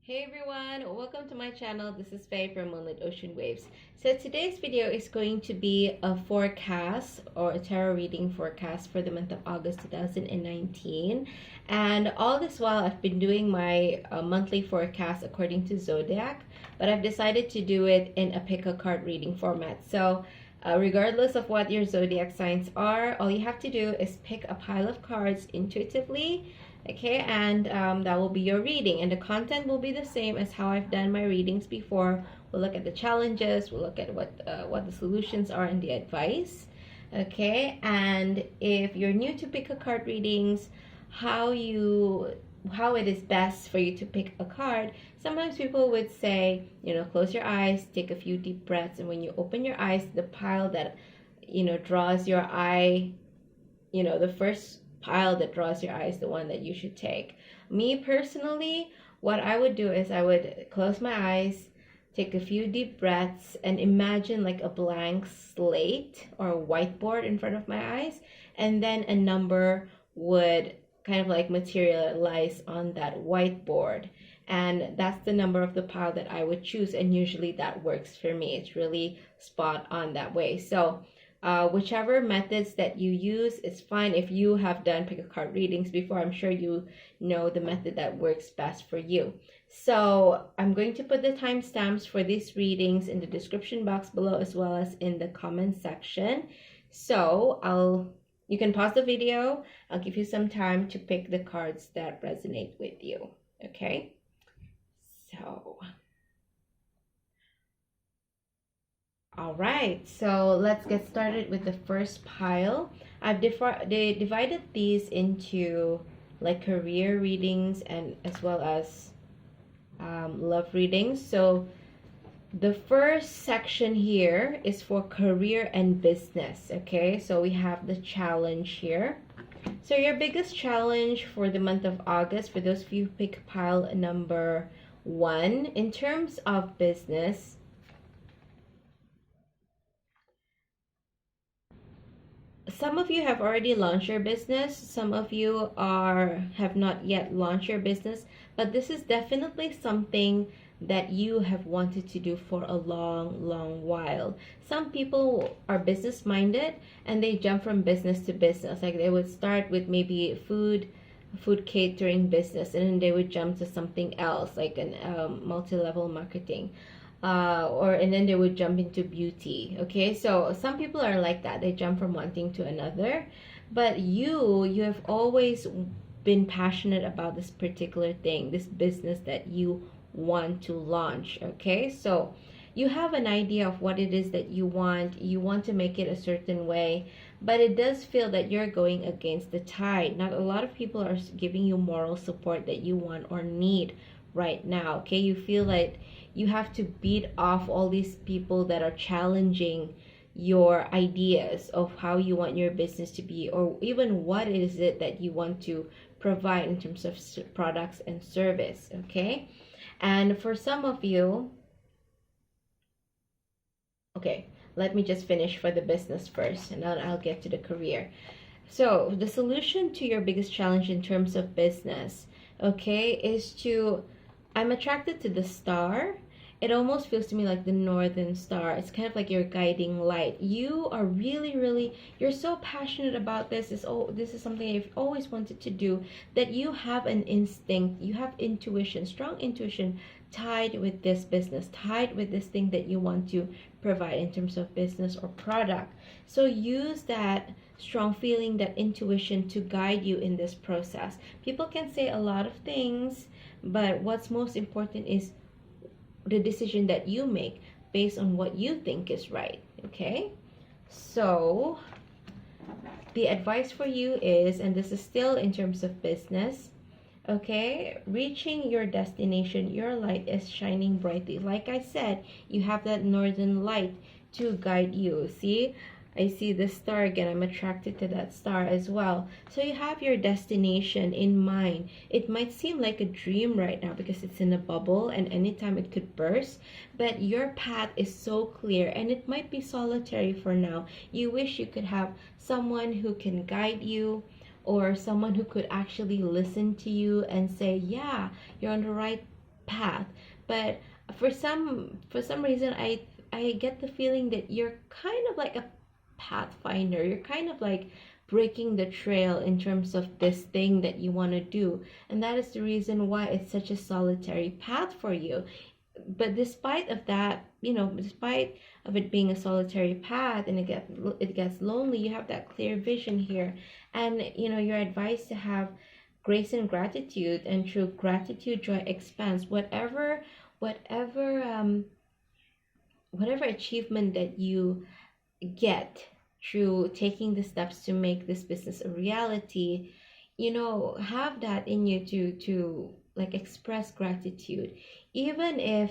Hey everyone, welcome to my channel. This is Faye from Moonlit Ocean Waves. So today's video is going to be a forecast or a tarot reading forecast for the month of August 2019. And all this while I've been doing my monthly forecast according to zodiac, but I've decided to do it in a pick a card reading format. So regardless of what your zodiac signs are, all you have to do is pick a pile of cards intuitively. Okay, and that will be your reading, and the content will be the same as how I've done my readings before. We'll look at the challenges, we'll look at what the solutions are and the advice. Okay, and if you're new to pick a card readings, how it is best for you to pick a card. Sometimes people would say, close your eyes, take a few deep breaths, and when you open your eyes, the pile that draws your eye, the first pile that draws your eye is the one that you should take. Me personally, what I would do is I would close my eyes, take a few deep breaths, and imagine like a blank slate or a whiteboard in front of my eyes, and then a number would kind of like materialize on that whiteboard, and that's the number of the pile that I would choose, and usually that works for me. It's really spot on that way. So whichever methods that you use is fine. If you have done pick a card readings before, I'm sure you know the method that works best for you. So I'm going to put the timestamps for these readings in the description box below, as well as in the comment section. So you can pause the video. I'll give you some time to pick the cards that resonate with you. Okay, so all right, so let's get started with the first pile. I've divided these into like career readings and as well as love readings. So the first section here is for career and business. Okay, so we have the challenge here. So your biggest challenge for the month of August, for those of you who pick pile number 1, in terms of business, some of you have already launched your business, some of you have not yet launched your business, but this is definitely something that you have wanted to do for a long while. Some people are business minded and they jump from business to business. Like they would start with maybe food catering business, and then they would jump to something else like an multi-level marketing. And then they would jump into beauty. Okay, so some people are like that. They jump from one thing to another, but you have always been passionate about this particular thing, this business that you want to launch. Okay, so you have an idea of what it is that you want to make it a certain way, but it does feel that you're going against the tide. Not a lot of people are giving you moral support that you want or need right now. Okay, you feel like you have to beat off all these people that are challenging your ideas of how you want your business to be, or even what is it that you want to provide in terms of products and service. Okay, and for some of you, okay, let me just finish for the business first, and then I'll get to the career. So the solution to your biggest challenge in terms of business, okay, is to, I'm attracted to the star. It almost feels to me like the northern star. It's kind of like your guiding light. You are really, you're so passionate about this. This is something you've always wanted to do, that you have an instinct, you have intuition, strong intuition tied with this business, tied with this thing that you want to provide in terms of business or product. So use that strong feeling, that intuition to guide you in this process. People can say a lot of things, but what's most important is the decision that you make based on what you think is right. Okay, so the advice for you is, and this is still in terms of business, okay, reaching your destination, your light is shining brightly. Like I said, you have that northern light to guide you. See, I see the star again. I'm attracted to that star as well. So you have your destination in mind. It might seem like a dream right now because it's in a bubble and anytime it could burst, but your path is so clear, and it might be solitary for now. You wish you could have someone who can guide you, or someone who could actually listen to you and say, yeah, you're on the right path. But for some reason, I get the feeling that you're kind of like a pathfinder. You're kind of like breaking the trail in terms of this thing that you want to do, and that is the reason why it's such a solitary path for you. But despite of that, despite of it being a solitary path and it gets lonely, you have that clear vision here. And you're advised to have grace and gratitude, and through gratitude joy expands. Whatever achievement that you get through taking the steps to make this business a reality, have that in you to like express gratitude. Even if,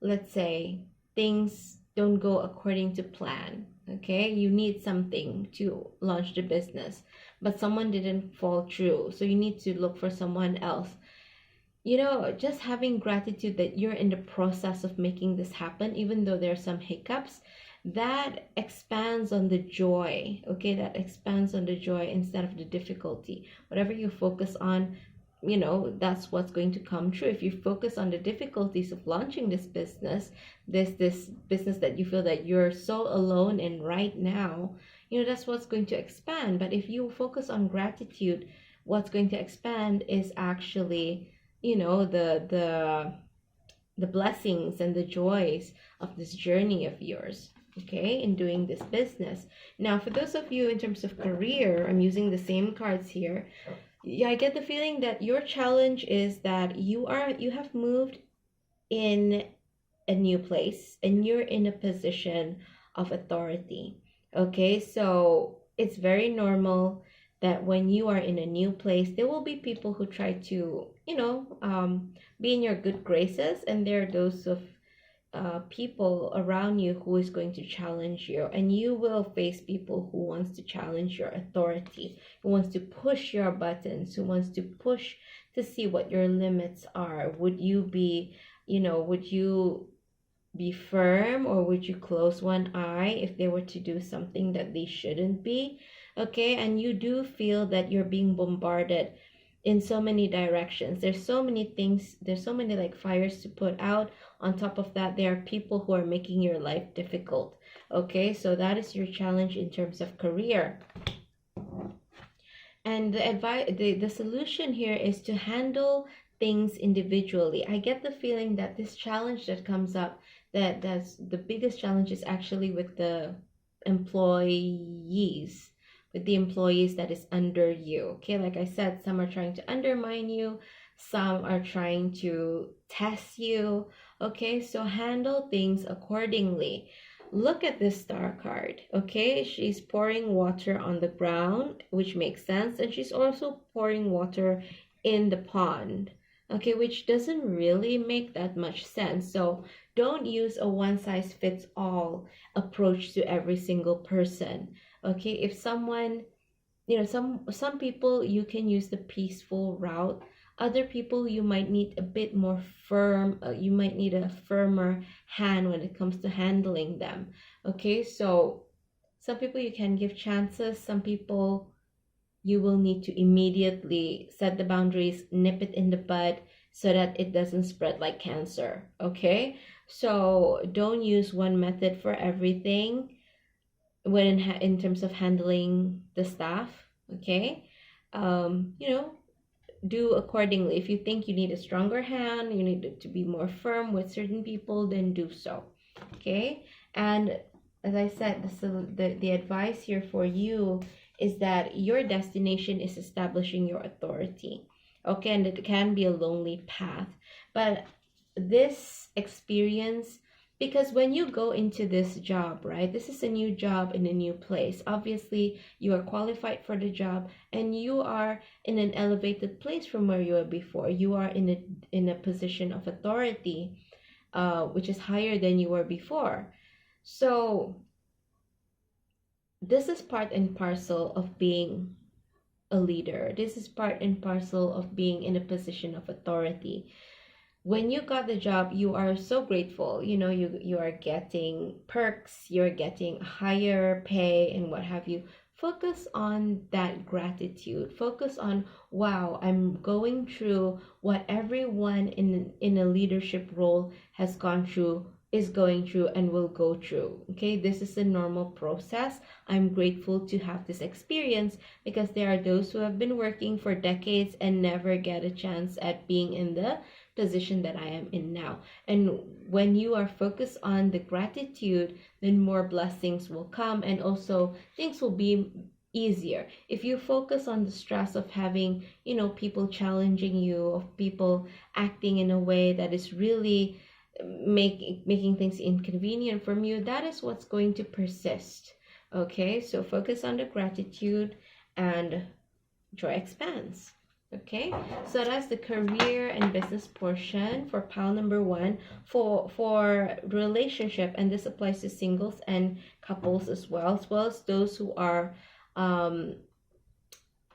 let's say, things don't go according to plan, okay, you need something to launch the business, but someone didn't fall through, so you need to look for someone else. Just having gratitude that you're in the process of making this happen, even though there are some hiccups, that expands on the joy, okay? That expands on the joy instead of the difficulty. Whatever you focus on, that's what's going to come true. If you focus on the difficulties of launching this business that you feel that you're so alone in right now, that's what's going to expand. But if you focus on gratitude, what's going to expand is actually the blessings and the joys of this journey of yours, okay, in doing this business. Now, for those of you in terms of career, I'm using the same cards here. Yeah, I get the feeling that your challenge is that you have moved in a new place and you're in a position of authority. Okay, so it's very normal that when you are in a new place, there will be people who try to, be in your good graces, and there are those of people around you who is going to challenge you, and you will face people who wants to challenge your authority, who wants to push your buttons, who wants to push to see what your limits are. Would you be firm, or would you close one eye if they were to do something that they shouldn't be? Okay, and you do feel that you're being bombarded in so many directions. There's so many things, there's so many like fires to put out. On top of that, there are people who are making your life difficult. Okay, so that is your challenge in terms of career. And the solution here is to handle things individually. I get the feeling that this challenge that comes up, that's the biggest challenge, is actually with the employees, that is under you. Okay, like I said, some are trying to undermine you, some are trying to test you. Okay, so handle things accordingly. Look at this star card. Okay, she's pouring water on the ground, which makes sense, and she's also pouring water in the pond. Okay, which doesn't really make that much sense. So don't use a one-size-fits-all approach to every single person. Okay, if someone, some people you can use the peaceful route. Other people you might need a bit more firm, you might need a firmer hand when it comes to handling them. Okay, so some people you can give chances, some people you will need to immediately set the boundaries, nip it in the bud so that it doesn't spread like cancer. Okay, so don't use one method for everything when in terms of handling the staff. Okay, do accordingly. If you think you need a stronger hand, you need to be more firm with certain people, then do so. Okay, and as I said, the advice here for you is that your destination is establishing your authority. Okay, and it can be a lonely path, but this experience, because when you go into this job, right, this is a new job in a new place. Obviously, you are qualified for the job, and you are in an elevated place from where you were before. You are in a position of authority, which is higher than you were before. So this is part and parcel of being a leader. This is part and parcel of being in a position of authority. When you got the job, you are so grateful. You are getting perks, you're getting higher pay and what have you focus on that gratitude. Focus on, wow, I'm going through what everyone in a leadership role has gone through, is going through, and will go through. Okay, this is a normal process. I'm grateful to have this experience, because there are those who have been working for decades and never get a chance at being in the position that I am in now. And when you are focused on the gratitude, then more blessings will come, and also things will be easier. If you focus on the stress of having, people challenging you, of people acting in a way that is really making things inconvenient from you, that is what's going to persist. Okay, so focus on the gratitude, and joy expands. Okay, so that's the career and business portion for pile number one. For relationship, and this applies to singles and couples as well as those who are um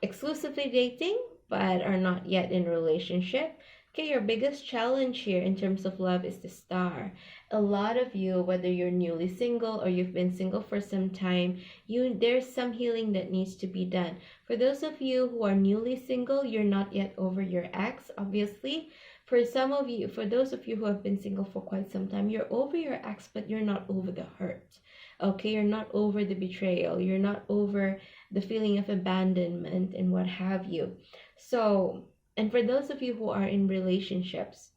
exclusively dating but are not yet in relationship. Okay, your biggest challenge here in terms of love is the star. A lot of you, whether you're newly single or you've been single for some time, there's some healing that needs to be done. For those of you who are newly single, you're not yet over your ex, obviously. For those of you who have been single for quite some time, you're over your ex, but you're not over the hurt. Okay, you're not over the betrayal. You're not over the feeling of abandonment and what have you. So, and for those of you who are in relationships,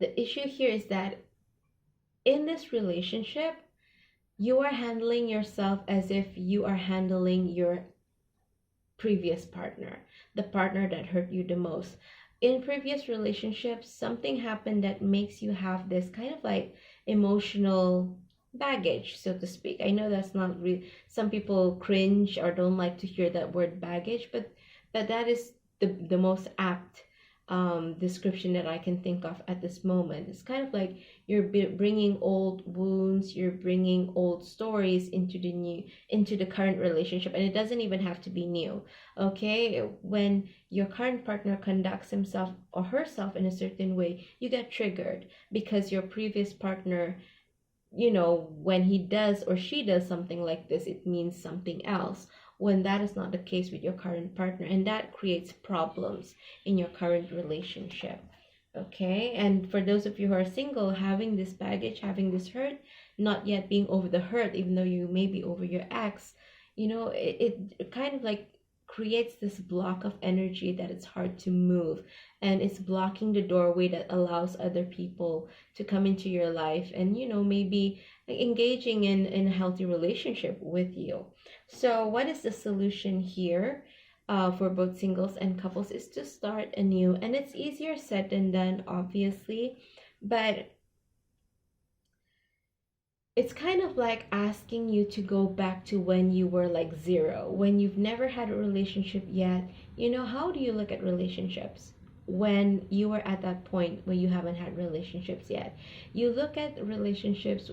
the issue here is that in this relationship, you are handling yourself as if you are handling your previous partner, the partner that hurt you the most. In previous relationships, something happened that makes you have this kind of like emotional baggage, so to speak. I know that's not real. Some people cringe or don't like to hear that word baggage, but that is the most apt description that I can think of at this moment. It's kind of like you're bringing old wounds, you're bringing old stories into the current relationship, and it doesn't even have to be new. Okay, when your current partner conducts himself or herself in a certain way, you get triggered because your previous partner, when he does or she does something like this, it means something else, when that is not the case with your current partner, and that creates problems in your current relationship. Okay, and for those of you who are single, having this baggage, having this hurt, not yet being over the hurt, even though you may be over your ex, it kind of like creates this block of energy that it's hard to move, and it's blocking the doorway that allows other people to come into your life and maybe engaging in a healthy relationship with you. So what is the solution here, for both singles and couples, is to start anew, and it's easier said than done, obviously, but it's kind of like asking you to go back to when you were like zero, when you've never had a relationship yet. How do you look at relationships when you were at that point where you haven't had relationships yet? You look at relationships,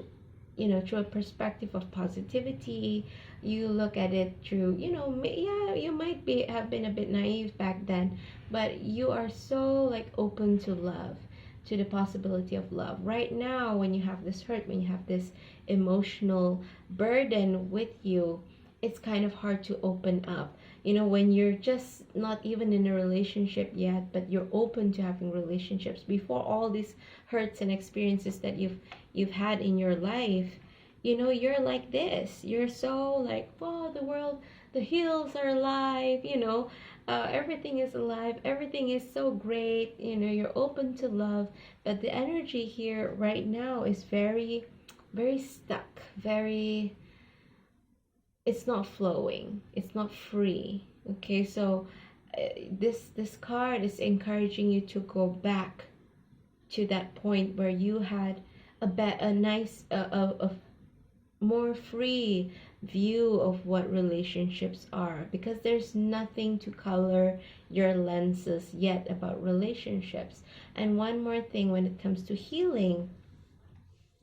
through a perspective of positivity. You look at it through, yeah, you might have been a bit naive back then, but you are so like open to love, to the possibility of love. Right now, when you have this hurt, when you have this emotional burden with you, it's kind of hard to open up. When you're just not even in a relationship yet, but you're open to having relationships before all these hurts and experiences that you've had in your life, you're like this. You're so like, wow, the world, the hills are alive, everything is alive, everything is so great, you're open to love, but the energy here right now is very, very stuck, very, it's not flowing, it's not free. Okay, so this card is encouraging you to go back to that point where you had a nice a more free view of what relationships are, because there's nothing to color your lenses yet about relationships. And one more thing, when it comes to healing,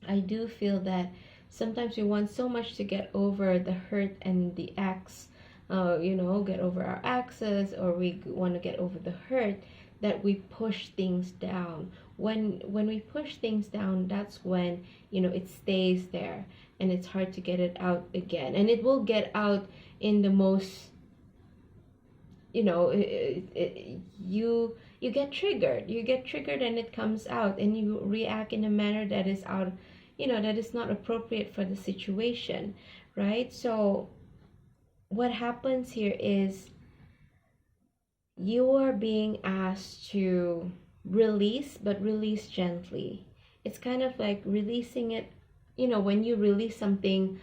I do feel that sometimes we want so much to get over the hurt and the ex, get over our exes, or we want to get over the hurt, that we push things down. When we push things down, that's when it stays there. and it's hard to get it out again. And it will get out in the most, you get triggered. You get triggered and it comes out, and you react in a manner that is out, that is not appropriate for the situation, right? So what happens here is you are being asked to release, but release gently. It's kind of like releasing it, when you release something,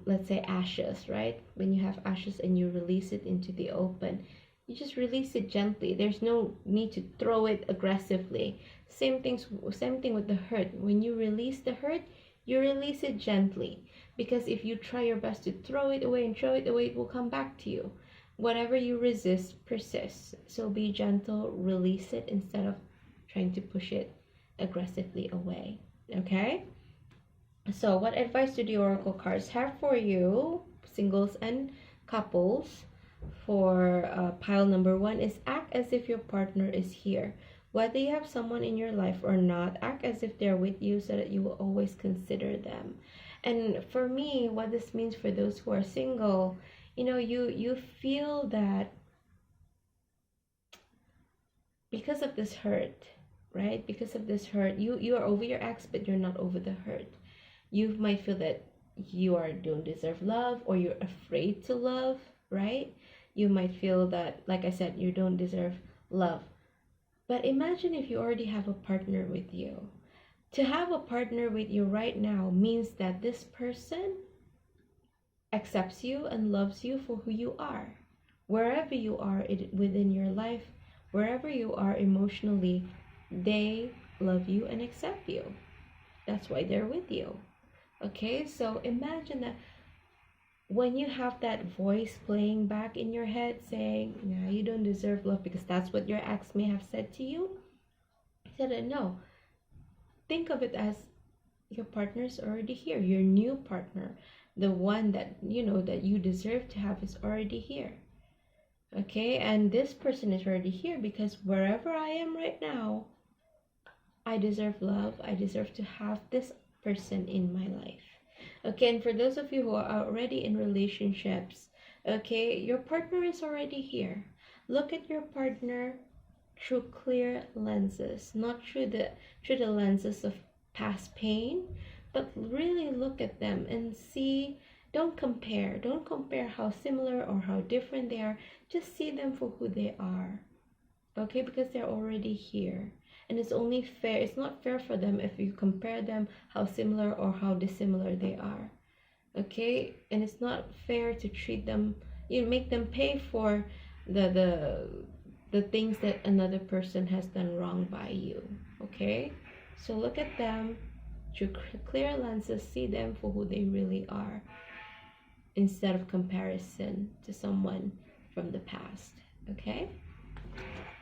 let's say ashes, right? When you have ashes and you release it into the open, you just release it gently. There's no need to throw it aggressively. Same thing with the hurt. When you release the hurt, you release it gently, because if you try your best to throw it away and throw it away, it will come back to you. Whatever you resist persists. So be gentle, release it instead of trying to push it aggressively away. Okay? So what advice do the oracle cards have for you, singles and couples? For pile number 1 is act as if your partner is here. Whether you have someone in your life or not, act as if they're with you so that you will always consider them. And for me, what this means for those who are single, you feel that because of this hurt, right? Because of this hurt, you are over your ex, but you're not over the hurt. You might feel that don't deserve love, or you're afraid to love, right? You might feel that, like I said, you don't deserve love. But imagine if you already have a partner with you. To have a partner with you right now means that this person accepts you and loves you for who you are. Wherever you are within your life, wherever you are emotionally, they love you and accept you. That's why they're with you. Okay, so imagine that when you have that voice playing back in your head saying, yeah, you don't deserve love, because that's what your ex may have said to you. No. Think of it as your partner's already here. Your new partner, the one that that you deserve to have, is already here. Okay, and this person is already here because wherever I am right now, I deserve love. I deserve to have this person in my life. Okay, and for those of you who are already in relationships, okay, your partner is already here. Look at your partner through clear lenses, not through the lenses of past pain, but really look at them and see. Don't compare how similar or how different they are. Just see them for who they are, okay, because they're already here. And it's only fair, it's not fair for them if you compare them how similar or how dissimilar they are. Okay? And it's not fair to treat them, make them pay for the things that another person has done wrong by you. Okay? So look at them through clear lenses, see them for who they really are, instead of comparison to someone from the past. Okay?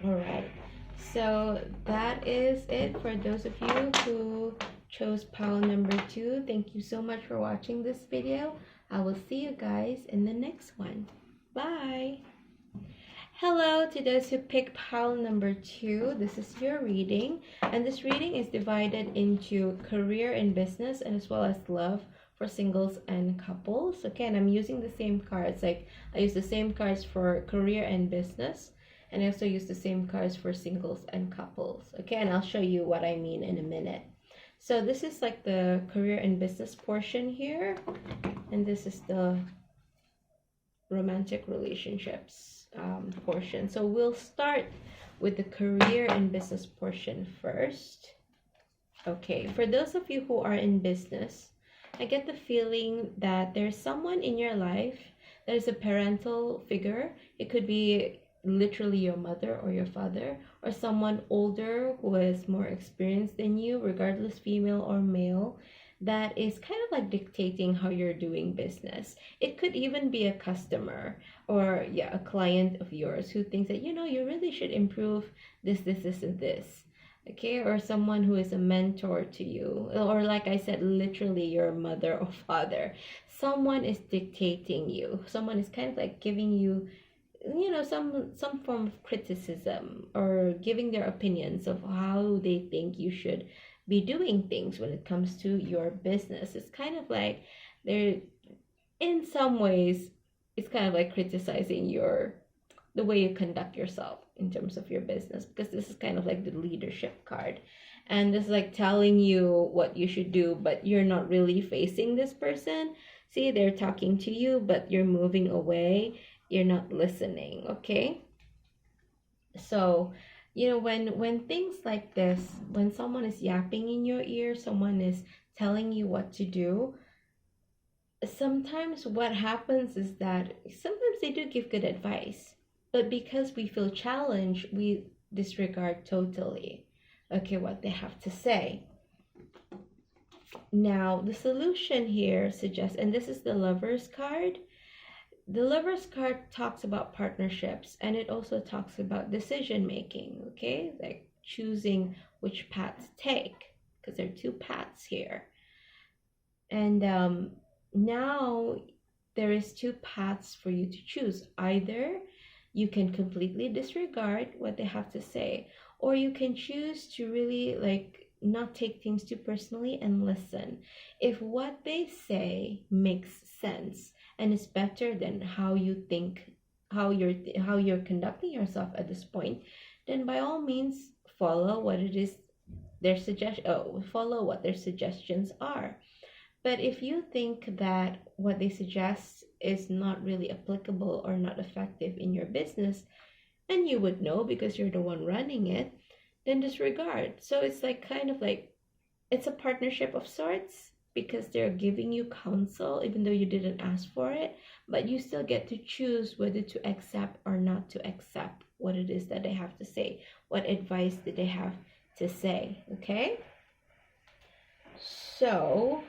All right. So that is it for those of you who chose pile number 2. Thank you so much for watching this video. I will see you guys in the next one. Bye! Hello to those who picked pile number 2. This is your reading, and this reading is divided into career and business, and as well as love for singles and couples. Okay, and I'm using the same cards. Like, I use the same cards for career and business, and I also use the same cards for singles and couples. Okay, and I'll show you what I mean in a minute. So this is like the career and business portion here, and this is the romantic relationships portion. So we'll start with the career and business portion first. Okay, for those of you who are in business, I get the feeling that there's someone in your life that is a parental figure. It could be literally your mother or your father, or someone older who is more experienced than you, regardless female or male, that is kind of like dictating how you're doing business. It could even be a customer or a client of yours who thinks that, you really should improve this, and this. Okay, or someone who is a mentor to you, or like I said, literally your mother or father. Someone is dictating you. Someone is kind of like giving you some form of criticism, or giving their opinions of how they think you should be doing things when it comes to your business. It's kind of like they're, in some ways, it's kind of like criticizing the way you conduct yourself in terms of your business, because this is kind of like the leadership card, and it's like telling you what you should do, but you're not really facing this person. See, they're talking to you, but you're moving away, you're not listening. Okay, so when things like this, when someone is yapping in your ear, someone is telling you what to do, sometimes what happens is that sometimes they do give good advice, but because we feel challenged, we disregard totally, okay, what they have to say. Now, the solution here suggests, and this is the Lover's card. The Lover's card talks about partnerships, and it also talks about decision making, okay? Like choosing which path to take, because there are two paths here. And now there is two paths for you to choose. Either you can completely disregard what they have to say, or you can choose to really like not take things too personally and listen. If what they say makes sense and is better than how you think, how you're conducting yourself at this point, then by all means follow what it is follow what their suggestions are. But if you think that what they suggest is not really applicable or not effective in your business, and you would know because you're the one running it, then disregard. So it's like kind of like it's a partnership of sorts, because they're giving you counsel even though you didn't ask for it, but you still get to choose whether to accept or not to accept what it is that they have to say, what advice did they have to say. Okay, so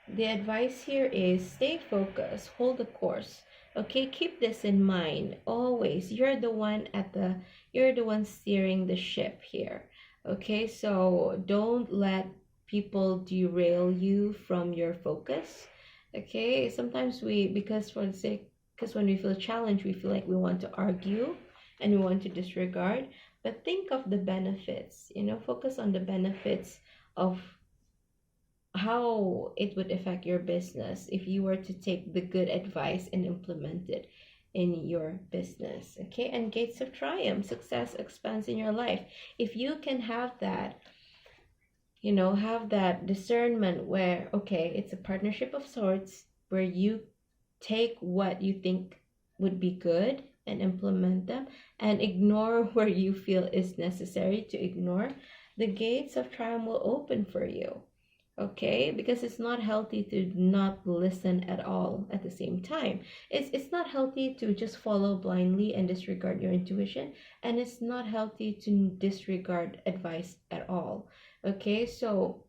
the advice here is stay focused, hold the course. Okay, keep this in mind always. You're the one steering the ship here. Okay, so don't let people derail you from your focus. Okay, sometimes because when we feel challenged, we feel like we want to argue and we want to disregard. But think of the benefits, focus on the benefits of how it would affect your business if you were to take the good advice and implement it in your business. Okay, and gates of triumph, success expands in your life. If you can have that, have that discernment where, okay, it's a partnership of sorts, where you take what you think would be good and implement them and ignore where you feel is necessary to ignore, the gates of triumph will open for you. Okay, because it's not healthy to not listen at all at the same time. It's not healthy to just follow blindly and disregard your intuition, and it's not healthy to disregard advice at all. Okay, so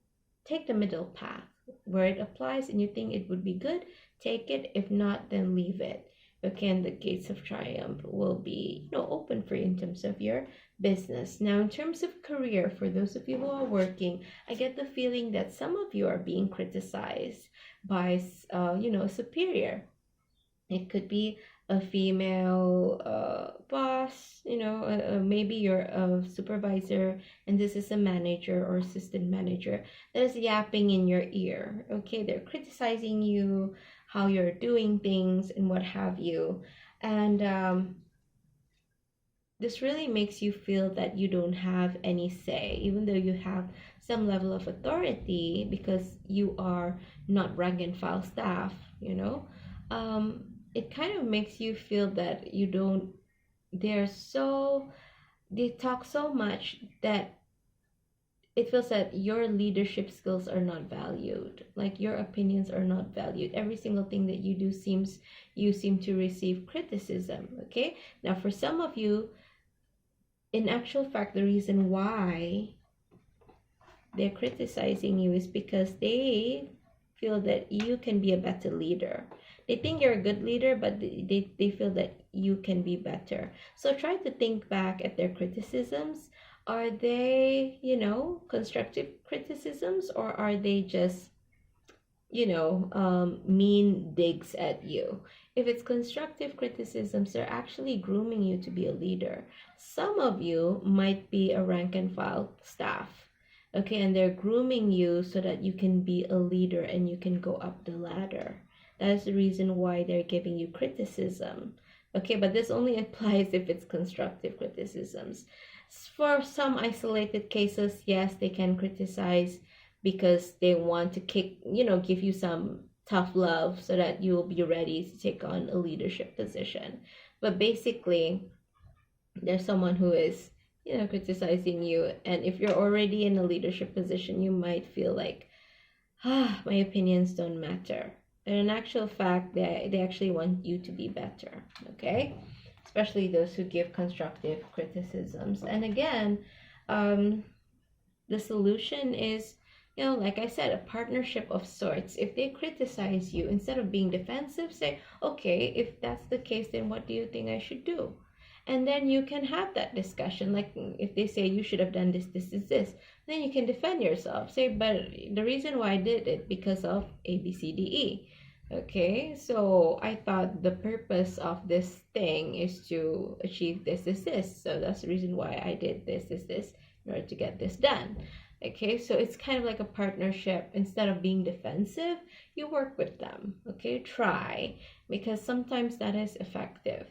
take the middle path where it applies and you think it would be good, take it. If not, then leave it. Okay, and the gates of triumph will be open for you in terms of your business. Now, in terms of career, for those of you who are working, I get the feeling that some of you are being criticized by a superior. It could be a female boss, maybe you're a supervisor and this is a manager or assistant manager that is yapping in your ear. Okay, they're criticizing you, how you're doing things and what have you. And this really makes you feel that you don't have any say, even though you have some level of authority because you are not rank and file staff, it kind of makes you feel that you don't, they talk so much that it feels that your leadership skills are not valued, like your opinions are not valued. Every single thing that you do you seem to receive criticism. Okay, now for some of you, in actual fact, the reason why they're criticizing you is because they feel that you can be a better leader. They think you're a good leader, but they feel that you can be better. So try to think back at their criticisms. Are they, constructive criticisms, or are they just, mean digs at you? If it's constructive criticisms, they're actually grooming you to be a leader. Some of you might be a rank and file staff, Okay, and they're grooming you so that you can be a leader and you can go up the ladder. That's the reason why they're giving you criticism. Okay, but this only applies if it's constructive criticisms. For some isolated cases, yes, they can criticize because they want to give you some tough love so that you'll be ready to take on a leadership position. But basically, there's someone who is criticizing you, and if you're already in a leadership position, you might feel like, my opinions don't matter. And in actual fact, they actually want you to be better. Okay, especially those who give constructive criticisms. And again, um the solution is, like I said, a partnership of sorts. If they criticize you, instead of being defensive, say, okay, if that's the case, then what do you think I should do? And then you can have that discussion. Like if they say you should have done this, then you can defend yourself. Say, but the reason why I did it because of A, B, C, D, E. Okay, so I thought the purpose of this thing is to achieve this. So that's the reason why I did this in order to get this done. Okay, so it's kind of like a partnership. Instead of being defensive, you work with them. Okay, try, because sometimes that is effective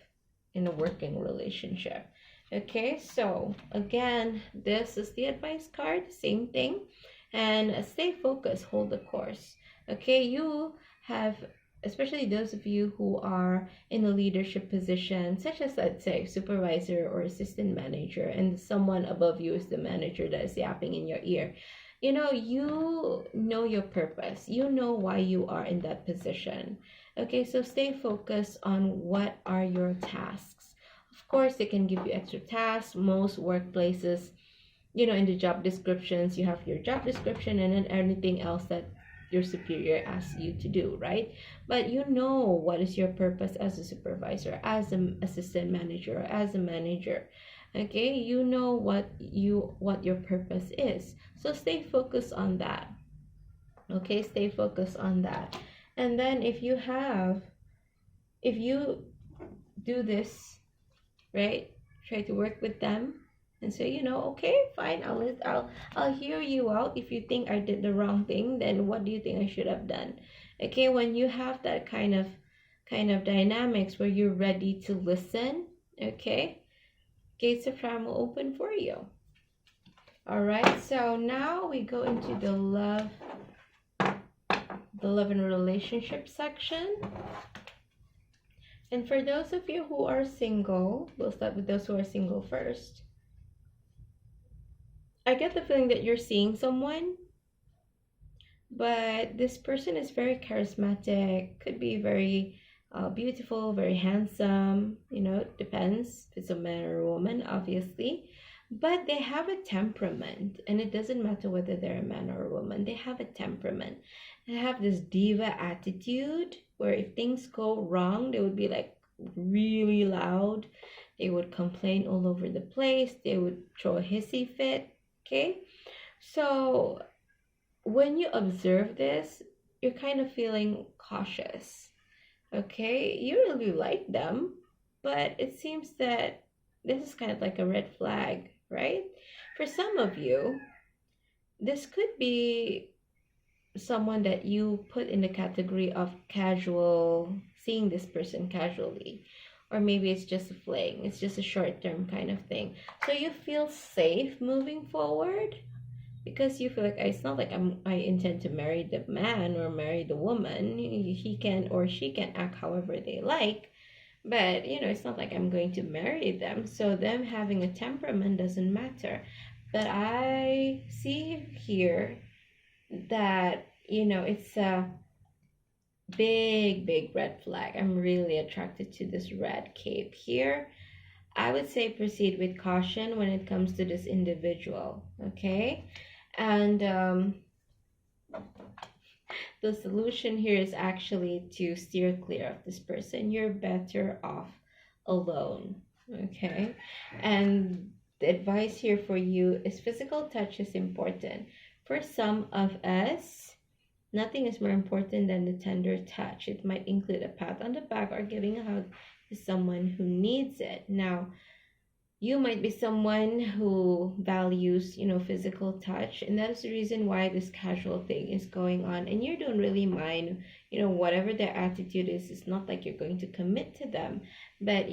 in a working relationship. Okay, so again, this is the advice card, same thing. And stay focused, hold the course. Okay, you have, especially those of you who are in a leadership position, such as, let's say, supervisor or assistant manager, and someone above you is the manager that is yapping in your ear. You know your purpose. You know why you are in that position. Okay, so stay focused on what are your tasks. Of course, they can give you extra tasks. Most workplaces, in the job descriptions, you have your job description and then anything else that your superior asks you to do, right? But you know what is your purpose as a supervisor, as an assistant manager, as a manager. Okay, you know what your purpose is. So stay focused on that. Okay, stay focused on that. And then if you do this, right? Try to work with them and say, okay, fine, I'll hear you out. If you think I did the wrong thing, then what do you think I should have done? Okay, when you have that kind of dynamics where you're ready to listen, okay, gates of time will open for you. All right, so now we go into the love and relationship section. And for those of you who are single, we'll start with those who are single first. I get the feeling that you're seeing someone, but this person is very charismatic, could be very beautiful, very handsome. It depends if it's a man or a woman, obviously. But they have a temperament, and it doesn't matter whether they're a man or a woman. They have a temperament. They have this diva attitude where if things go wrong, they would be like really loud. They would complain all over the place. They would throw a hissy fit. Okay, so when you observe this, you're kind of feeling cautious. Okay, you really like them, but it seems that this is kind of like a red flag, right? For some of you, this could be someone that you put in the category of casual, seeing this person casually. Or maybe it's just a fling, it's just a short-term kind of thing. So you feel safe moving forward because you feel like it's not like I intend to marry the man or marry the woman. He can or she can act however they like, but it's not like I'm going to marry them. So them having a temperament doesn't matter. But I see here that it's a big red flag. I'm really attracted to this red cape here. I would say proceed with caution when it comes to this individual. Okay, and the solution here is actually to steer clear of this person. You're better off alone. Okay, and the advice here for you is physical touch is important. For some of us, nothing is more important than the tender touch. It might include a pat on the back or giving a hug to someone who needs it. Now, You might be someone who values, physical touch, and that's the reason why this casual thing is going on. And you don't really mind, whatever their attitude is. It's not like you're going to commit to them, but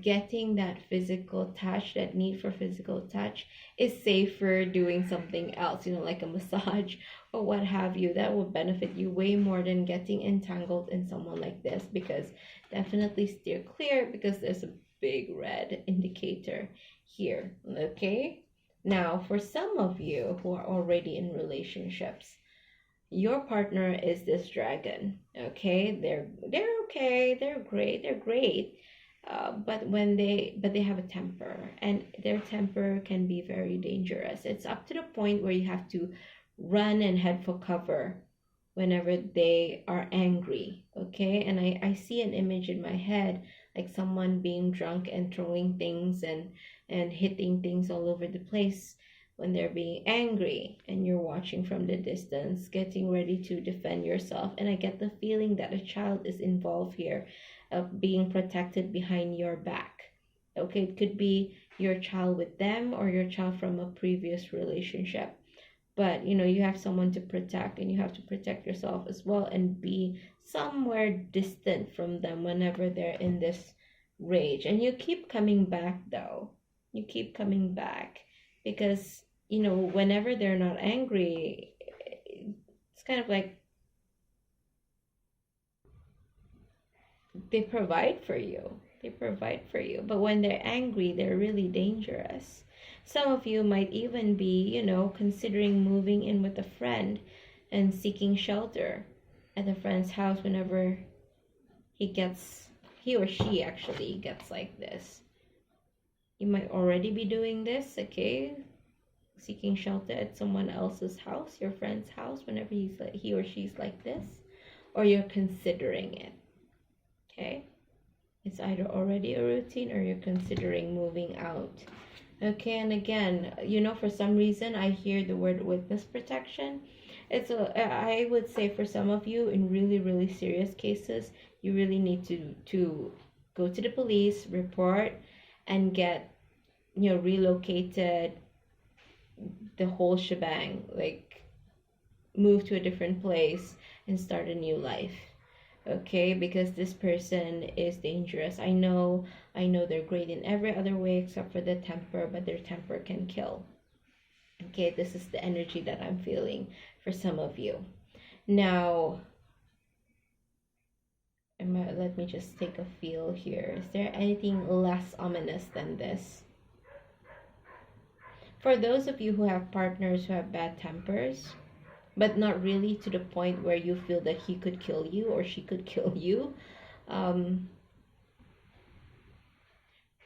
getting that physical touch, that need for physical touch, is safer doing something else, like a massage or what have you. That will benefit you way more than getting entangled in someone like this, because definitely steer clear, because there's a big red indicator here. Okay, now for some of you who are already in relationships, your partner is this dragon. Okay, they're okay, they're great, but they have a temper, and their temper can be very dangerous. It's up to the point where you have to run and head for cover whenever they are angry. Okay, and I see an image in my head, like someone being drunk and throwing things and hitting things all over the place when they're being angry, and you're watching from the distance, getting ready to defend yourself. And I get the feeling that a child is involved here, of being protected behind your back. Okay, it could be your child with them or your child from a previous relationship. But you have someone to protect, and you have to protect yourself as well, and be somewhere distant from them whenever they're in this rage. And you keep coming back, though. You keep coming back because whenever they're not angry, it's kind of like they provide for you. They provide for you. But when they're angry, they're really dangerous. Some of you might even be, considering moving in with a friend and seeking shelter at the friend's house whenever he or she actually gets like this. You might already be doing this, okay? Seeking shelter at someone else's house, your friend's house, whenever he or she's like this, or you're considering it. Okay, it's either already a routine or you're considering moving out. Okay, and again, for some reason I hear the word witness protection. I would say for some of you, in really, really serious cases, you really need to go to the police, report, and get relocated, the whole shebang, like move to a different place and start a new life. Okay, because this person is dangerous. I know they're great in every other way except for the temper, but their temper can kill. Okay, this is the energy that I'm feeling for some of you. Now, let me just take a feel here. Is there anything less ominous than this? For those of you who have partners who have bad tempers, but not really to the point where you feel that he could kill you or she could kill you,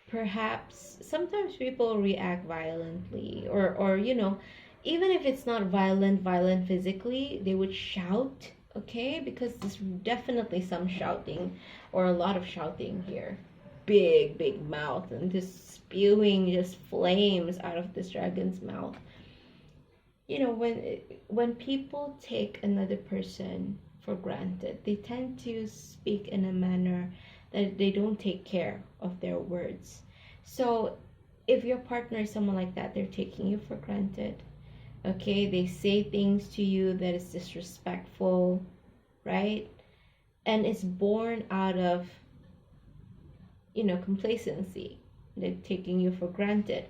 perhaps sometimes people react violently, or even if it's not violent physically, they would shout. Okay, because there's definitely some shouting, or a lot of shouting here. Big mouth, and just spewing just flames out of this dragon's mouth. When people take another person for granted, they tend to speak in a manner that they don't take care of their words. So if your partner is someone like that, they're taking you for granted. Okay, they say things to you that is disrespectful, right? And it's born out of complacency. They're taking you for granted.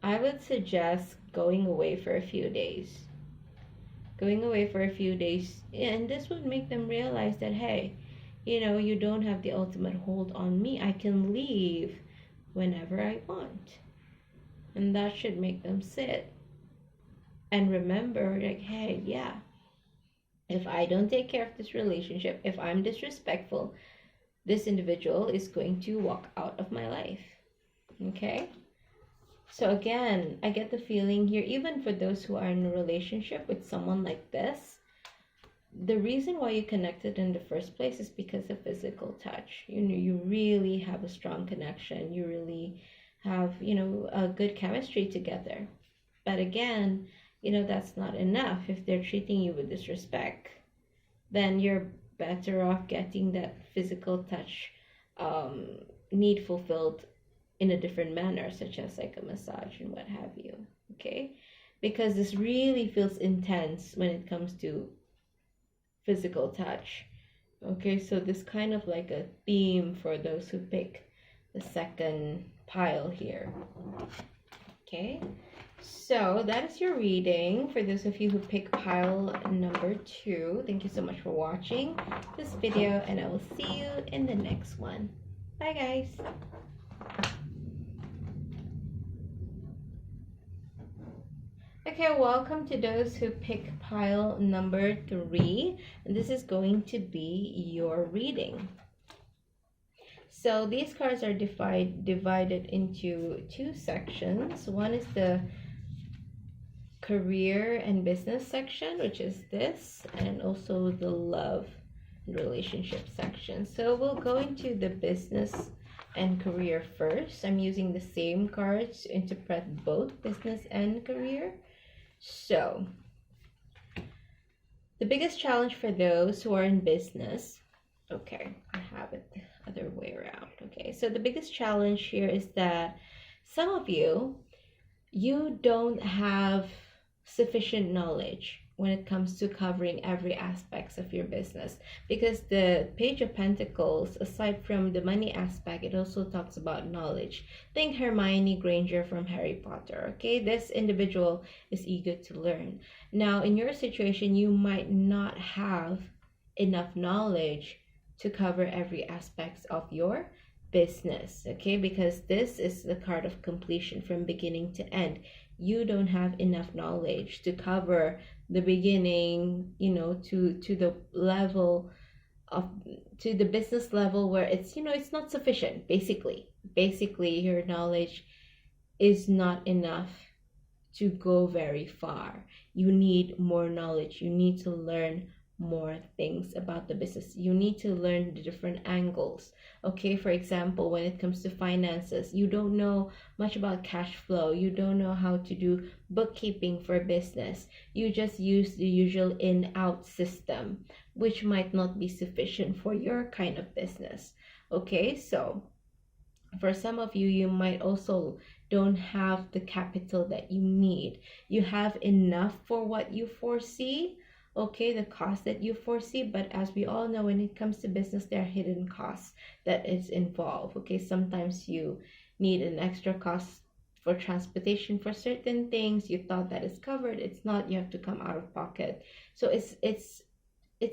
I would suggest going away for a few days. And this would make them realize that, hey, you don't have the ultimate hold on me. I can leave whenever I want. And that should make them sit and remember, like, hey, yeah, if I don't take care of this relationship, if I'm disrespectful, this individual is going to walk out of my life. Okay? So again, I get the feeling here, even for those who are in a relationship with someone like this, the reason why you connected in the first place is because of physical touch. You really have a strong connection. You really have, a good chemistry together. But again, that's not enough. If they're treating you with disrespect, then you're better off getting that physical touch need fulfilled in a different manner, such as like a massage and what have you. Okay, because this really feels intense when it comes to physical touch. Okay, so this kind of like a theme for those who pick the second pile here. Okay, so that is your reading for those of you who pick pile number 2. Thank you so much for watching this video, and I will see you in the next one. Bye guys. Okay, welcome to those who pick pile number 3, and this is going to be your reading. So these cards are divided into 2 sections. One is the career and business section, which is this, and also the love and relationship section. So we'll go into the business and career first. I'm using the same cards to interpret both business and career. So the biggest challenge for those who are in business, okay, I have it the other way around. Okay, so the biggest challenge here is that some of you don't have sufficient knowledge when it comes to covering every aspects of your business, because the Page of Pentacles, aside from the money aspect, it also talks about knowledge. Think Hermione Granger from Harry Potter. Okay, this individual is eager to learn. Now in your situation, you might not have enough knowledge to cover every aspect of your business, okay, because this is the card of completion from beginning to end. You don't have enough knowledge to cover the beginning, you know, to the level of, to the business level where it's, you know, it's not sufficient. Basically your knowledge is not enough to go very far. You need more knowledge. You need to learn more things about the business. You need to learn the different angles. Okay, for example, when it comes to finances, you don't know much about cash flow. You don't know how to do bookkeeping for business. You just use the usual in-out system, which might not be sufficient for your kind of business. Okay, so for some of you, you might also don't have the capital that you need. You have enough for what you foresee, okay, the cost that you foresee, but as we all know, when it comes to business, there are hidden costs that is involved. Okay, sometimes you need an extra cost for transportation for certain things. You thought that is covered, it's not. You have to come out of pocket. So it's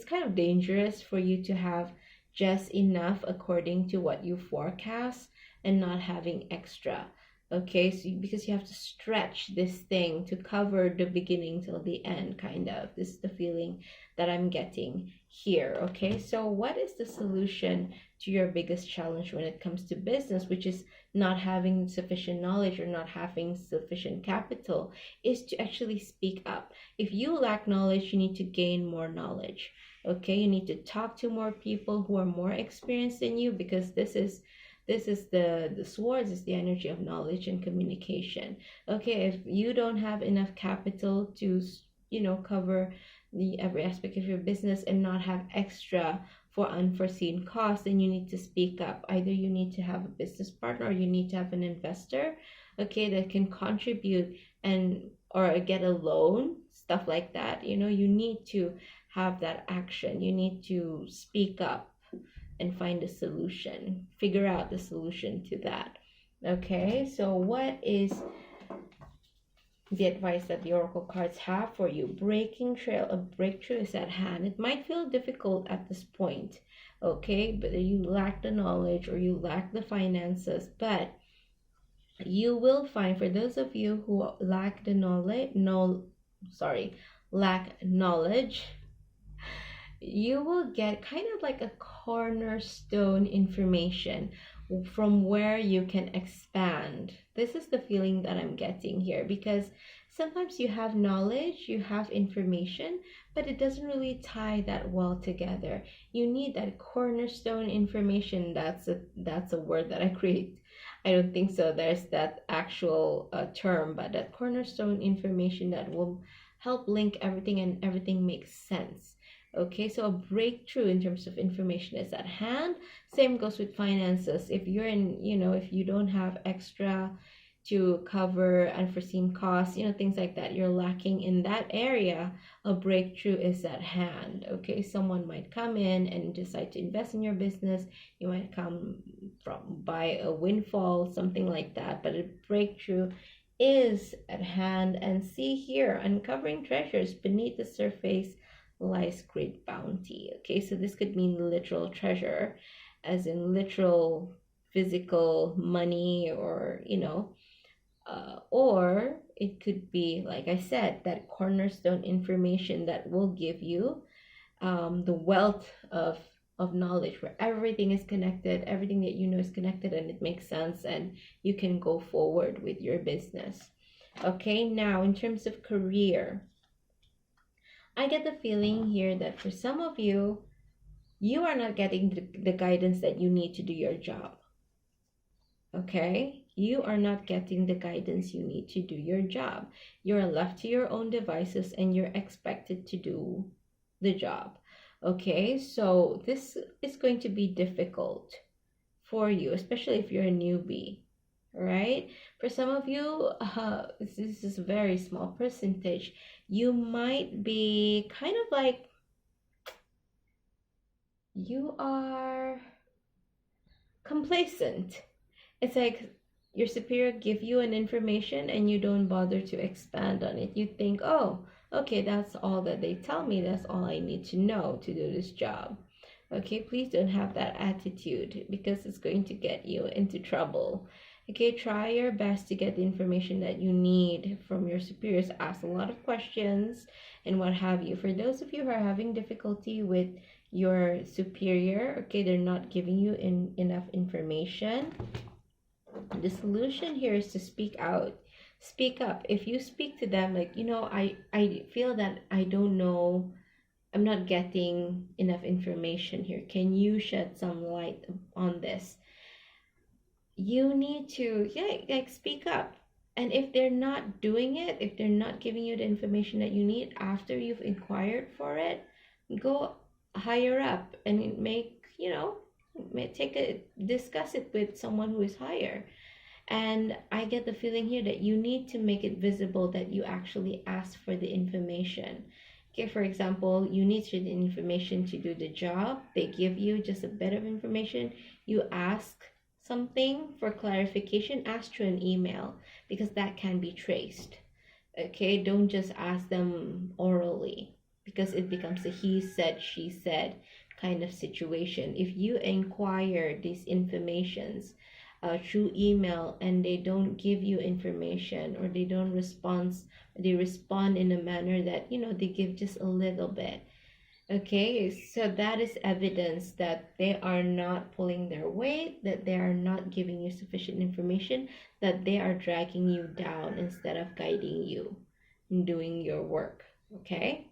kind of dangerous for you to have just enough according to what you forecast and not having extra. Okay, so because you have to stretch this thing to cover the beginning till the end, kind of. This is the feeling that I'm getting here. Okay, so what is the solution to your biggest challenge when it comes to business, which is not having sufficient knowledge or not having sufficient capital, is to actually speak up. If you lack knowledge, you need to gain more knowledge. Okay, you need to talk to more people who are more experienced than you, because this is the swords, is the energy of knowledge and communication. Okay, if you don't have enough capital to, you know, cover the every aspect of your business and not have extra for unforeseen costs, then you need to speak up. Either you need to have a business partner, or you need to have an investor, okay, that can contribute and or get a loan, stuff like that. You know, you need to have that action. You need to speak up and find a solution, figure out the solution to that. Okay, so what is the advice that the oracle cards have for you? A breakthrough is at hand. It might feel difficult at this point, okay, but you lack the knowledge or you lack the finances, but you will find, for those of you who lack the lack knowledge, you will get kind of like a cornerstone information from where you can expand. This is the feeling that I'm getting here, because sometimes you have knowledge, you have information, but it doesn't really tie that well together. You need that cornerstone information. That's a word that I create. I don't think so there's that actual term, but that cornerstone information that will help link everything and everything makes sense. Okay, so a breakthrough in terms of information is at hand. Same goes with finances. If you're in, if you don't have extra to cover unforeseen costs, things like that, you're lacking in that area, a breakthrough is at hand. Okay, someone might come in and decide to invest in your business. You might come from buy a windfall, something like that, but a breakthrough is at hand. And see here, uncovering treasures beneath the surface lies great bounty. Okay, so this could mean literal treasure, as in literal physical money, or it could be, like I said, that cornerstone information that will give you the wealth of knowledge, where everything is connected, everything that you know is connected, and it makes sense, and you can go forward with your business. Okay, now in terms of career, I get the feeling here that for some of you, you are not getting the guidance that you need to do your job. Okay? You are not getting the guidance you need to do your job. You're left to your own devices and you're expected to do the job. Okay? So this is going to be difficult for you, especially if you're a newbie. Right? For some of you, this is a very small percentage. You might be kind of like, you are complacent. It's like your superior give you an information and you don't bother to expand on it. You think, oh, okay, that's all that they tell me. That's all I need to know to do this job. Okay, please don't have that attitude, because it's going to get you into trouble. Okay, try your best to get the information that you need from your superiors. Ask a lot of questions and what have you. For those of you who are having difficulty with your superior, okay, they're not giving you enough information, the solution here is to speak out. Speak up. If you speak to them like, I feel that I don't know, I'm not getting enough information here, can you shed some light on this? You need to, like, speak up. And if they're not doing it, if they're not giving you the information that you need after you've inquired for it, go higher up and discuss it with someone who is higher. And I get the feeling here that you need to make it visible that you actually ask for the information. Okay, for example, you need the information to do the job. They give you just a bit of information. You ask something for clarification, ask through an email, because that can be traced. Okay, don't just ask them orally, because it becomes a he said, she said kind of situation. If you inquire these informations through email and they don't give you information, or they don't respond, they respond in a manner that they give just a little bit, okay, so that is evidence that they are not pulling their weight, that they are not giving you sufficient information, that they are dragging you down instead of guiding you in doing your work. Okay,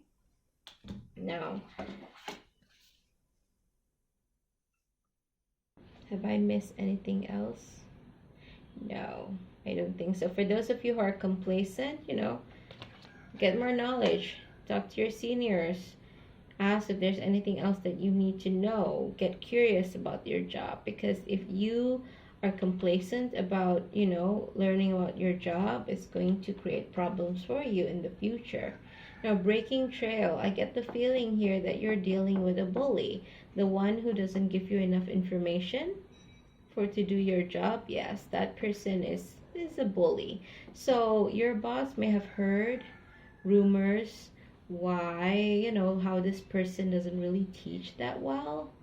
now, have I missed anything else? No, I don't think so. For those of you who are complacent, get more knowledge, talk to your seniors, ask if there's anything else that you need to know, get curious about your job, because if you are complacent about, learning about your job, it's going to create problems for you in the future. Now, breaking trail, I get the feeling here that you're dealing with a bully, the one who doesn't give you enough information for to do your job. Yes, that person is a bully. So your boss may have heard rumors why, how this person doesn't really teach that well,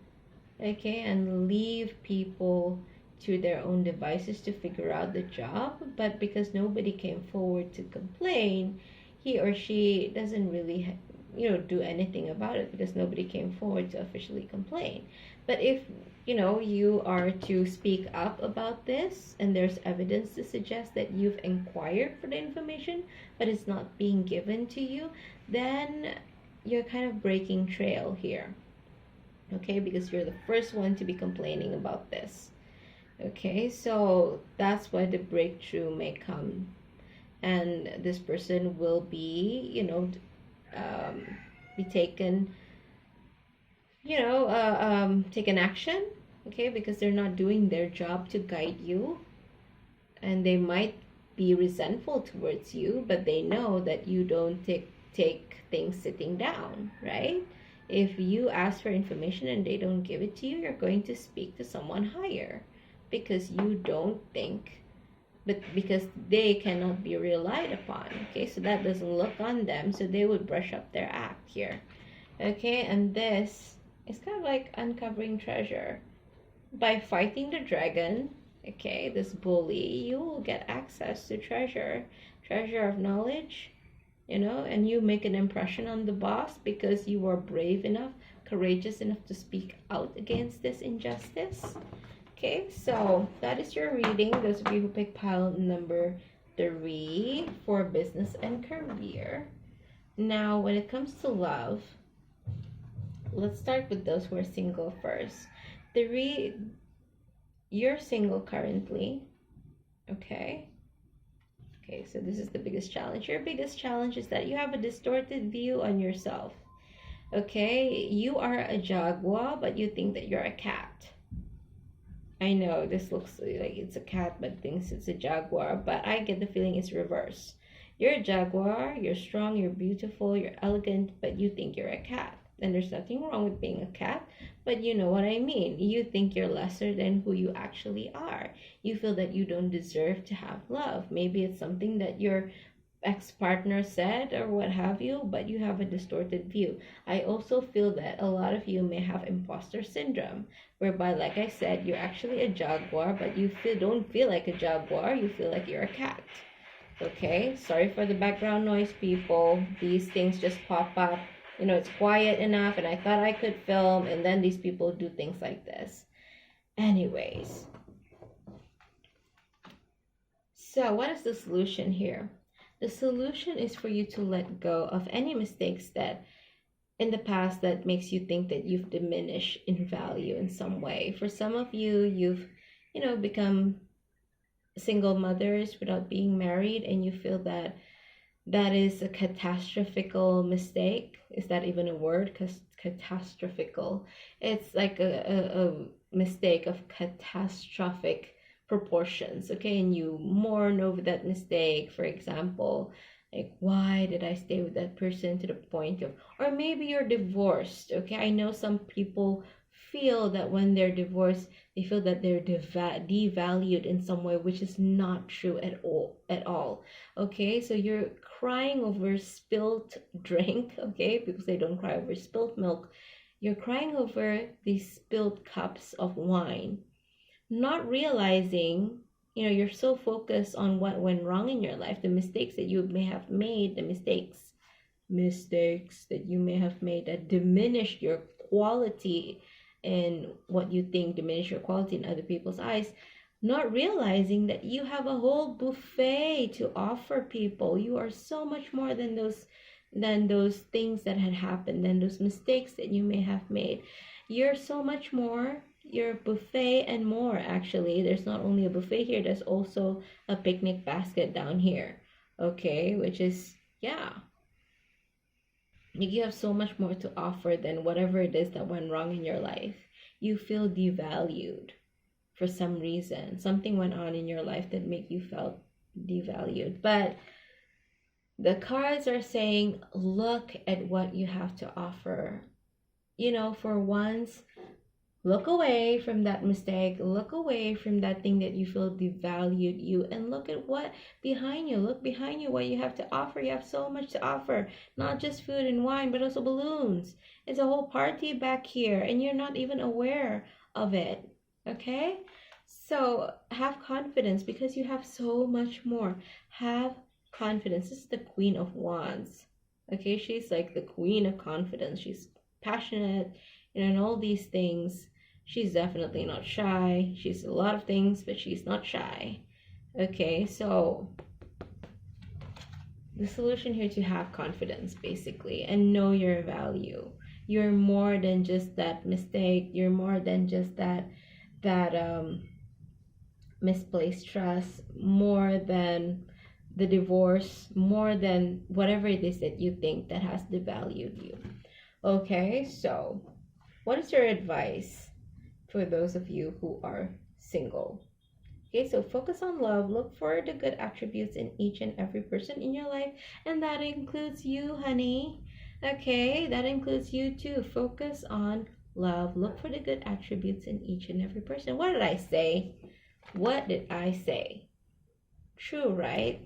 okay, and leave people to their own devices to figure out the job. But because nobody came forward to complain, he or she doesn't really do anything about it, because nobody came forward to officially complain. But if you are to speak up about this, and there's evidence to suggest that you've inquired for the information but it's not being given to you, then you're kind of breaking trail here, okay, because you're the first one to be complaining about this. Okay, so that's why the breakthrough may come, and this person will be be taken take an action, okay, because they're not doing their job to guide you, and they might be resentful towards you, but they know that you don't take things sitting down, right? If you ask for information and they don't give it to you, you're going to speak to someone higher because you don't think, but because they cannot be relied upon. Okay, so that doesn't look on them, so they would brush up their act here. Okay, and this is kind of like uncovering treasure. By fighting the dragon, okay, this bully, you will get access to treasure of knowledge, and you make an impression on the boss because you are brave enough, courageous enough to speak out against this injustice. Okay, so that is your reading. Those of you who pick pile number 3 for business and career. Now, when it comes to love, let's start with those who are single first. 3, you're single currently. Okay. Okay, so this is the biggest challenge. Your biggest challenge is that you have a distorted view on yourself. Okay, you are a jaguar, but you think that you're a cat. I know this looks like it's a cat, but thinks it's a jaguar, but I get the feeling it's reverse. You're a jaguar, you're strong, you're beautiful, you're elegant, but you think you're a cat. And there's nothing wrong with being a cat, but you know what I mean. You think you're lesser than who you actually are. You feel that you don't deserve to have love. Maybe it's something that your ex-partner said or what have you, but you have a distorted view. I also feel that a lot of you may have imposter syndrome, whereby, like I said, you're actually a jaguar, but you don't feel like a jaguar. You feel like you're a cat. Okay, sorry for the background noise, people. These things just pop up. It's quiet enough, and I thought I could film, and then these people do things like this. Anyways, so what is the solution here? The solution is for you to let go of any mistakes that in the past that makes you think that you've diminished in value in some way. For some of you, you've become single mothers without being married, and you feel that that is a catastrophical mistake. Is that even a word? Catastrophical. It's like a mistake of catastrophic proportions, okay? And you mourn over that mistake. For example, like, why did I stay with that person to the point of, or maybe you're divorced, okay? I know some people feel that when they're divorced, they feel that they're devalued in some way, which is not true at all. Okay, so you're crying over spilt drink, okay? People say don't cry over spilt milk. You're crying over these spilled cups of wine, not realizing, you're so focused on what went wrong in your life, the mistakes that you may have made, the mistakes that you may have made that diminished your quality, and what you think diminish your quality in other people's eyes, not realizing that you have a whole buffet to offer people. You are so much more than those things that had happened, than those mistakes that you may have made. You're so much more. You're a buffet and more, actually. There's not only a buffet here, there's also a picnic basket down here, okay? Which is, yeah, you have so much more to offer than whatever it is that went wrong in your life. You feel devalued for some reason. Something went on in your life that made you felt devalued. But the cards are saying, look at what you have to offer. For once, look away from that mistake, look away from that thing that you feel devalued you, and look at what behind you. Look behind you, what you have to offer. You have so much to offer, not just food and wine, but also balloons. It's a whole party back here, and you're not even aware of it. Okay, so have confidence, because you have so much more. Have confidence. This is the Queen of Wands. Okay, she's like the queen of confidence. She's passionate, and all these things. She's definitely not shy. She's a lot of things, but she's not shy. Okay, so the solution here to have confidence, basically, and know your value. You're more than just that mistake. You're more than just that misplaced trust, more than the divorce, more than whatever it is that you think that has devalued you. Okay, so What is your advice for those of you who are single? Okay, so focus on love. Look for the good attributes in each and every person in your life, and that includes you, honey. Okay, that includes you too. Focus on love. Look for the good attributes in each and every person. What did I say? What did I say? True, right?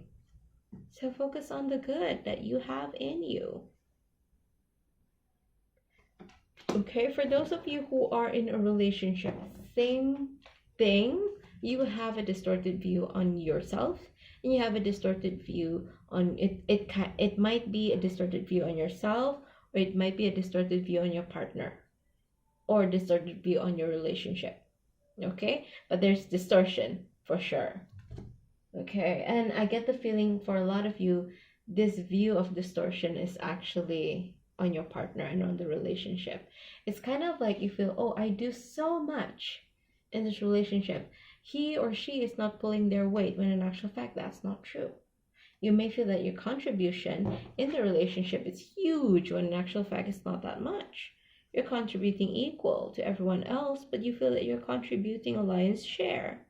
So focus on the good that you have in you. Okay, for those of you who are in a relationship, same thing. You have a distorted view on yourself, and you have a distorted view on it. It might be a distorted view on yourself, or it might be a distorted view on your partner, or a distorted view on your relationship. Okay, but there's distortion for sure. Okay, and I get the feeling for a lot of you, this view of distortion is actually on your partner and on the relationship. It's kind of like you feel, oh, I do so much in this relationship. He or she is not pulling their weight, when in actual fact, that's not true. You may feel that your contribution in the relationship is huge, when in actual fact, it's not that much. You're contributing equal to everyone else, but you feel that you're contributing a lion's share.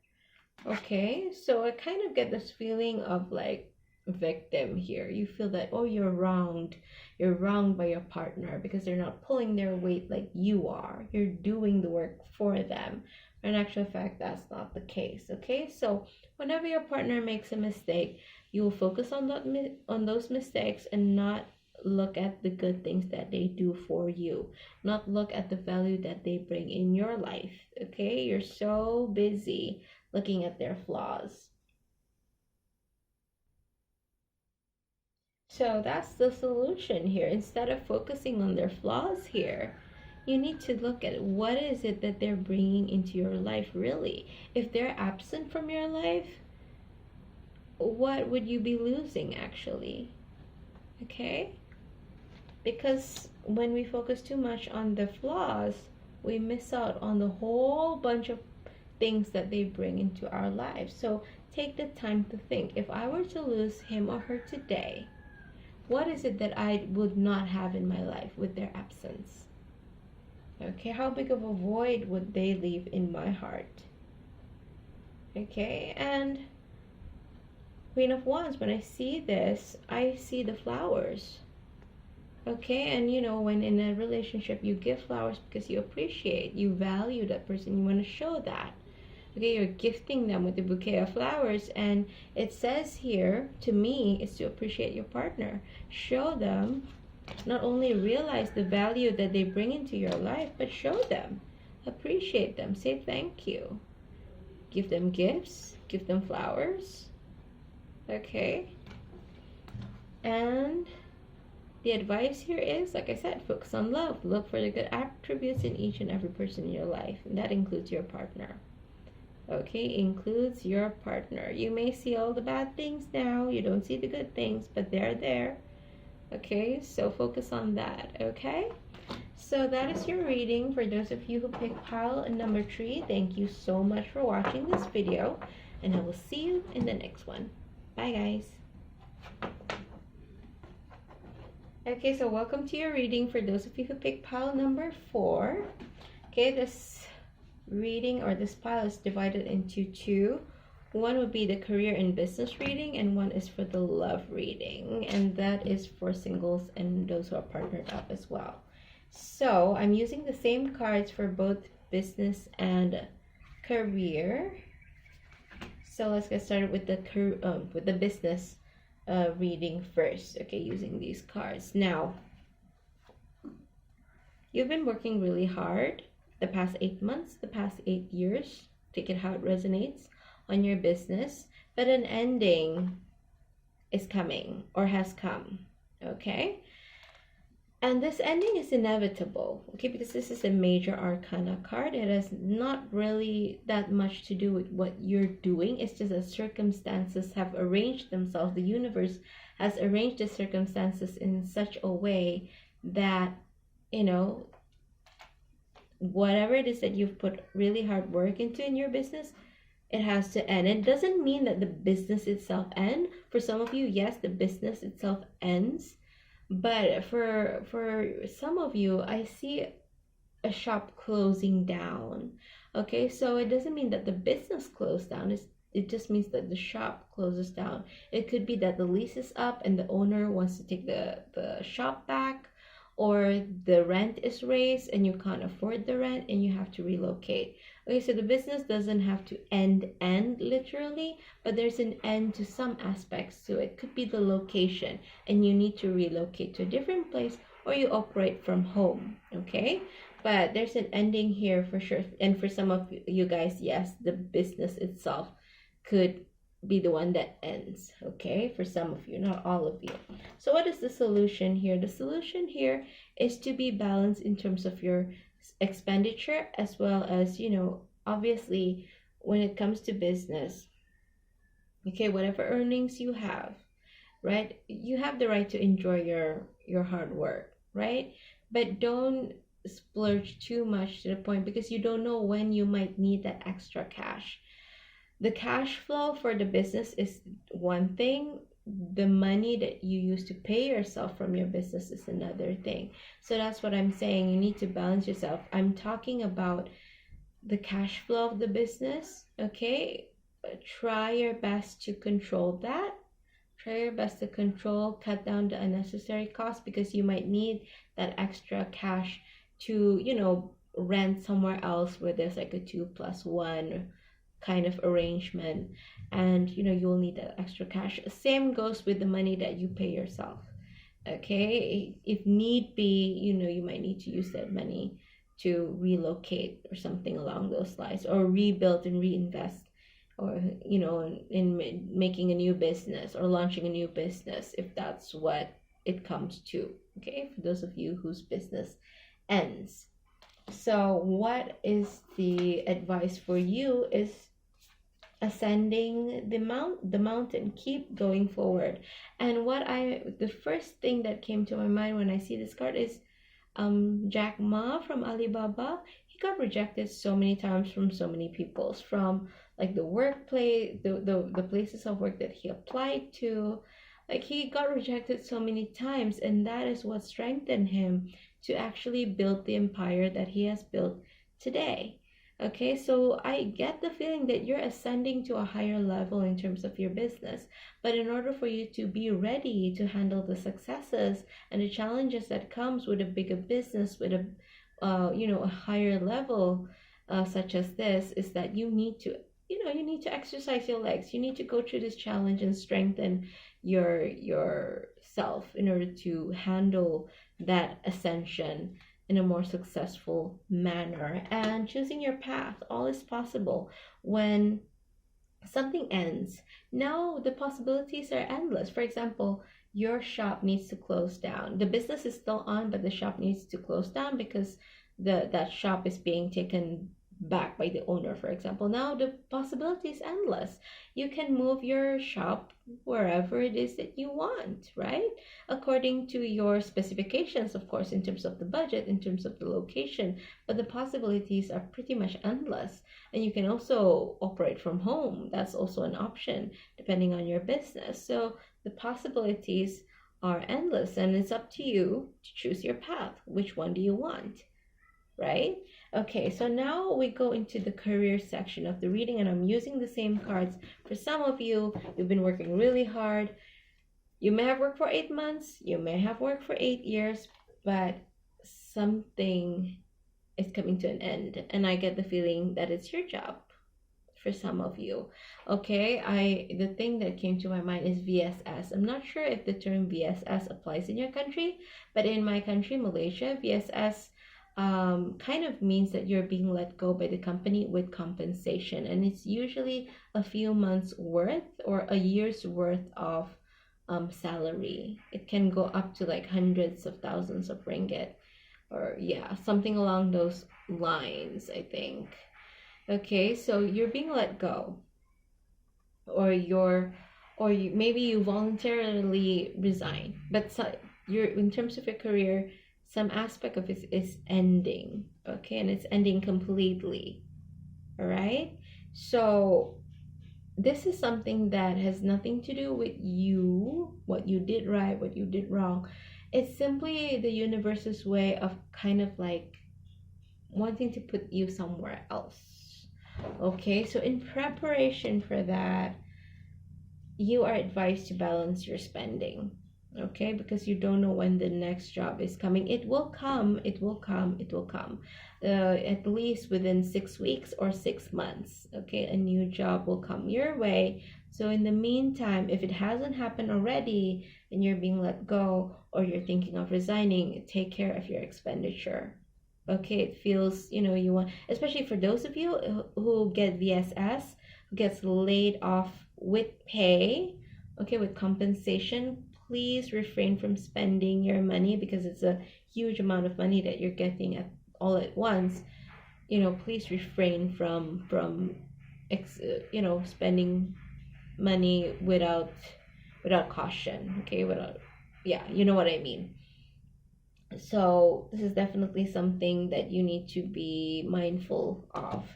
Okay, so I kind of get this feeling of like victim here. You feel that, oh, you're wronged. You're wronged by your partner because they're not pulling their weight like you are. You're doing the work for them. In actual fact, that's not the case. Okay, so whenever your partner makes a mistake, you will focus on those mistakes and not look at the good things that they do for you, not look at the value that they bring in your life. Okay, you're so busy looking at their flaws. So that's the solution here. Instead of focusing on their flaws here, you need to look at what is it that they're bringing into your life really. If they're absent from your life, what would you be losing actually? Okay? Because when we focus too much on the flaws, we miss out on the whole bunch of things that they bring into our lives. So take the time to think, if I were to lose him or her today, what is it that I would not have in my life with their absence? Okay, how big of a void would they leave in my heart? Okay, and Queen of Wands, when I see this, I see the flowers. Okay, and you know, when in a relationship you give flowers because you appreciate, you value that person, you want to show that. Okay, you're gifting them with a bouquet of flowers, and it says here, to me, is to appreciate your partner. Show them, not only realize the value that they bring into your life, but show them, appreciate them, say thank you. Give them gifts, give them flowers. Okay, and the advice here is, like I said, focus on love. Look for the good attributes in each and every person in your life, and that includes your partner. Okay, includes your partner. You may see all the bad things now, you don't see the good things, but they're there. Okay, so focus on that. Okay, so that is your reading for those of you who picked pile number 3. Thank you so much for watching this video, and I will see you in the next one. Bye guys. Okay, so welcome to your reading for those of you who picked pile number 4. Okay, this reading or this pile is divided into 2. One would be the career and business reading, and one is for the love reading, and that is for singles and those who are partnered up as well. So I'm using the same cards for both business and career. So let's get started with the business reading first. Okay, using these cards. Now, you've been working really hard the past 8 months, the past 8 years, take it how it resonates, on your business, but an ending is coming or has come. Okay, and this ending is inevitable. Okay, because this is a major arcana card. It has not really that much to do with what you're doing. It's just that circumstances have arranged themselves. The universe has arranged the circumstances in such a way that, you know, whatever it is that you've put really hard work into in your business, it has to end. It doesn't mean that the business itself ends. For some of you, yes, the business itself ends, but for some of you, I see a shop closing down. Okay, so it doesn't mean that the business closed down. It just means that the shop closes down. It could be that the lease is up and the owner wants to take the shop back, or the rent is raised and you can't afford the rent and you have to relocate. Okay, so the business doesn't have to end literally, but there's an end to some aspects to it. Could be the location and you need to relocate to a different place, or you operate from home. Okay, but there's an ending here for sure. And for some of you guys, yes, the business itself could be the one that ends. Okay, for some of you, not all of you. So what is the solution here? The solution here is to be balanced in terms of your expenditure, as well as, obviously, when it comes to business, okay, whatever earnings you have, right, you have the right to enjoy your hard work, right? But don't splurge too much to the point, because you don't know when you might need that extra cash. The cash flow for the business is one thing. The money that you use to pay yourself from your business is another thing. So that's what I'm saying. You need to balance yourself. I'm talking about the cash flow of the business. Okay, try your best to control that. Try your best to control, cut down the unnecessary costs, because you might need that extra cash to, rent somewhere else where there's like a 2+1 kind of arrangement, and you'll need that extra cash. Same goes with the money that you pay yourself. Okay, if need be, you might need to use that money to relocate or something along those lines, or rebuild and reinvest, or in making a new business or launching a new business, if that's what it comes to. Okay, for those of you whose business ends. So what is the advice for you is ascending the mountain, keep going forward. And the first thing that came to my mind when I see this card is Jack Ma from Alibaba. He got rejected so many times from so many people, from like the workplace, the places of work that he applied to. Like, he got rejected so many times, and that is what strengthened him to actually build the empire that he has built today. Okay, so I get the feeling that you're ascending to a higher level in terms of your business. But in order for you to be ready to handle the successes and the challenges that comes with a bigger business, with a higher level, such as this, is that you need to, exercise your legs. You need to go through this challenge and strengthen yourself in order to handle that ascension in a more successful manner. And choosing your path, all is possible. When something ends, now the possibilities are endless. For example, your shop needs to close down. The business is still on, but the shop needs to close down because that shop is being taken back by the owner, for example. Now the possibility is endless. You can move your shop wherever it is that you want, right? According to your specifications, of course, in terms of the budget, in terms of the location. But the possibilities are pretty much endless. And you can also operate from home. That's also an option depending on your business. So the possibilities are endless, and it's up to you to choose your path. Which one do you want? Right? Okay, so now we go into the career section of the reading, and I'm using the same cards. For some of you, you've been working really hard. You may have worked for 8 months, you may have worked for 8 years, but something is coming to an end, and I get the feeling that it's your job for some of you. Okay, the thing that came to my mind is VSS. I'm not sure if the term VSS applies in your country, but in my country, Malaysia, VSS kind of means that you're being let go by the company with compensation, and it's usually a few months worth or a year's worth of salary. It can go up to like hundreds of thousands of ringgit, or yeah, something along those lines, I think. Okay, so you're being let go, or maybe you voluntarily resign, but you're, in terms of your career, some aspect of it is ending. Okay, and it's ending completely. All right, so this is something that has nothing to do with you, what you did right, what you did wrong. It's simply the universe's way of kind of like wanting to put you somewhere else. Okay, so in preparation for that, you are advised to balance your spending. Okay, because you don't know when the next job is coming. It will come, it will come, it will come. At least within 6 weeks or 6 months. Okay, a new job will come your way. So in the meantime, if it hasn't happened already and you're being let go or you're thinking of resigning, take care of your expenditure. Okay, it feels, you want, especially for those of you who get VSS, who gets laid off with pay, okay, with compensation, please refrain from spending your money because it's a huge amount of money that you're getting at all at once. Please refrain from spending money without caution. Okay, without, yeah, you know what I mean. So this is definitely something that you need to be mindful of.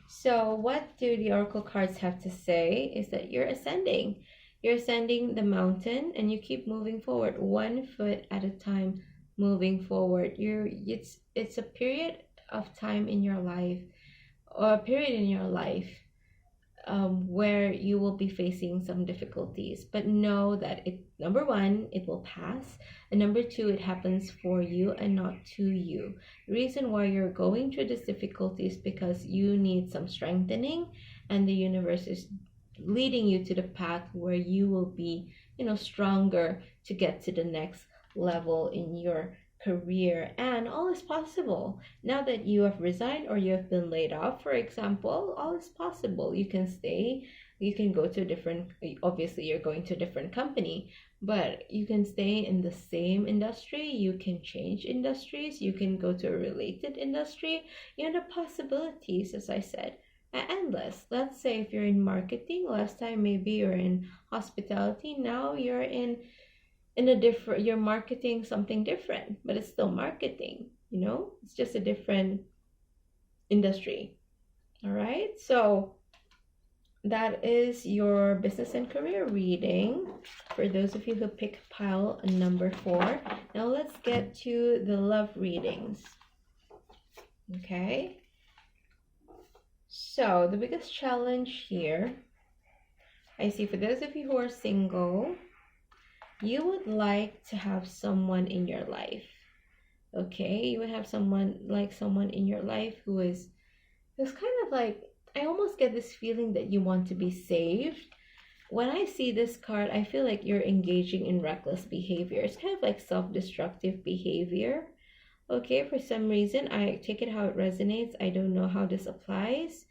So what do the oracle cards have to say is that you're ascending. You're ascending the mountain and you keep moving forward, 1 foot at a time, moving forward. It's a period of time in your life, or a period in your life, where you will be facing some difficulties, but know that number one, it will pass, and number two, it happens for you and not to you. The reason why you're going through this difficulty is because you need some strengthening, and the universe is leading you to the path where you will be, stronger to get to the next level in your career. And all is possible now that you have resigned or you have been laid off, for example. All is possible. You can stay, you can go to a different, obviously you're going to a different company, but you can stay in the same industry. You can change industries, you can go to a related industry. The possibilities, as I said, are endless. Let's say if you're in marketing, last time maybe you're in hospitality, now you're in a different, you're marketing something different, but it's still marketing. It's just a different industry. All right, so that is your business and career reading for those of you who pick pile number 4. Now let's get to the love readings. Okay, so the biggest challenge here I see for those of you who are single, you would like to have someone in your life. Okay, you would have someone in your life who is kind of like, I almost get this feeling that you want to be saved. When I see this card, I feel like you're engaging in reckless behavior. It's kind of like self-destructive behavior. Okay, for some reason, I take it how it resonates. I don't know how this applies.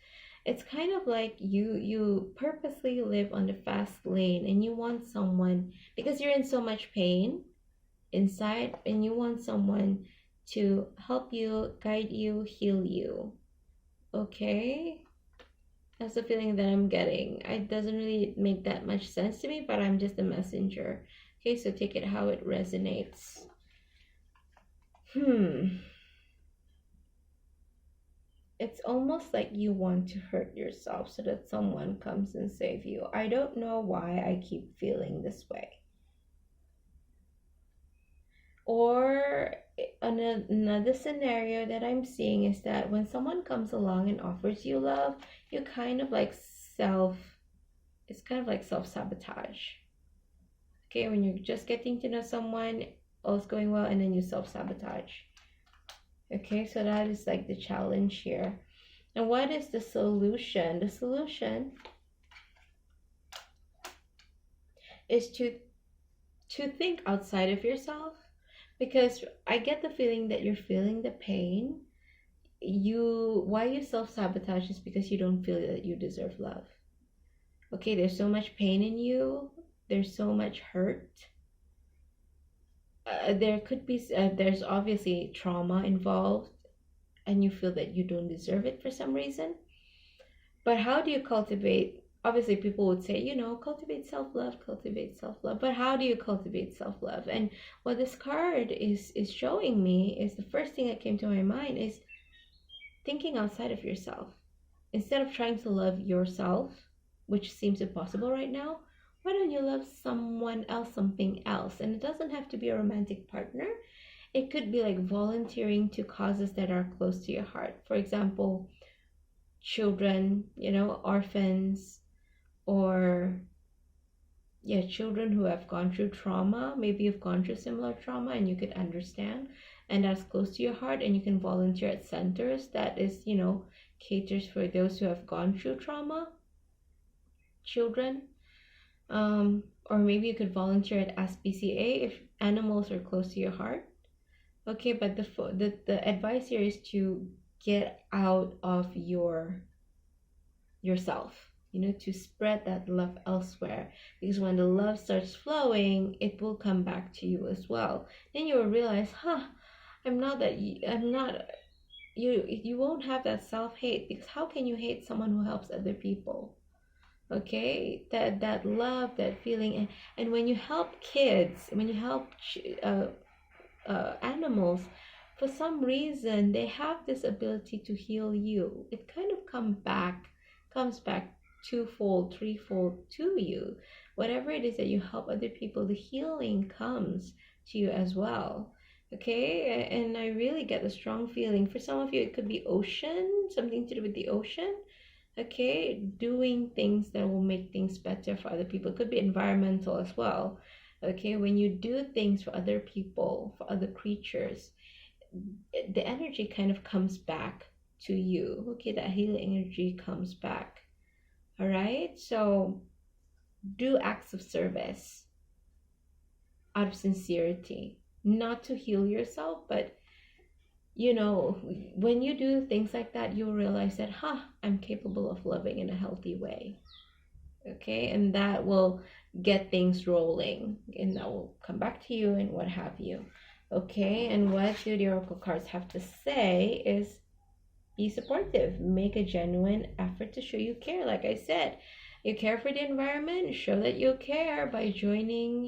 It's kind of like you purposely live on the fast lane and you want someone, because you're in so much pain inside, and you want someone to help you, guide you, heal you. Okay, that's the feeling that I'm getting. It doesn't really make that much sense to me, but I'm just a messenger. Okay, so take it how it resonates. It's almost like you want to hurt yourself so that someone comes and save you. I don't know why I keep feeling this way. Or another scenario that I'm seeing is that when someone comes along and offers you love, you kind of like it's kind of like self-sabotage. Okay, when you're just getting to know someone, all's going well, and then you self-sabotage. Okay, so that is like the challenge here. And what is the solution? The solution is to think outside of yourself, because I get the feeling that you're feeling the pain. Why you self-sabotage is because you don't feel that you deserve love. Okay, there's so much pain in you. There's so much hurt. There's obviously trauma involved, and you feel that you don't deserve it for some reason. But how do you cultivate? Obviously, people would say, cultivate self-love, but how do you cultivate self-love? And what this card is showing me is, the first thing that came to my mind is thinking outside of yourself. Instead of trying to love yourself, which seems impossible right now, why don't you love someone else, something else? And it doesn't have to be a romantic partner. It could be like volunteering to causes that are close to your heart. For example, children, orphans, or yeah, children who have gone through trauma. Maybe you've gone through similar trauma and you could understand, and that's close to your heart, and you can volunteer at centers that is, caters for those who have gone through trauma, children. Or maybe you could volunteer at SPCA if animals are close to your heart. Okay, but the advice here is to get out of yourself, to spread that love elsewhere, because when the love starts flowing, it will come back to you as well. Then you will realize, I'm not you won't have that self-hate, because how can you hate someone who helps other people? Okay, that love, that feeling. And when you help kids, when you help animals, for some reason they have this ability to heal you. It kind of comes back twofold, threefold to you. Whatever it is that you help other people, the healing comes to you as well. Okay, and I really get the strong feeling. For some of you, it could be ocean, something to do with the ocean. Okay, doing things that will make things better for other people. It could be environmental as well. Okay, when you do things for other people, for other creatures, the energy kind of comes back to you. Okay, that healing energy comes back. All right, so do acts of service out of sincerity, not to heal yourself, but when you do things like that, you'll realize that, I'm capable of loving in a healthy way. Okay, and that will get things rolling, and that will come back to you and what have you. Okay, and what do the oracle cards have to say is, be supportive, make a genuine effort to show you care. Like I said, you care for the environment, show that you care by joining,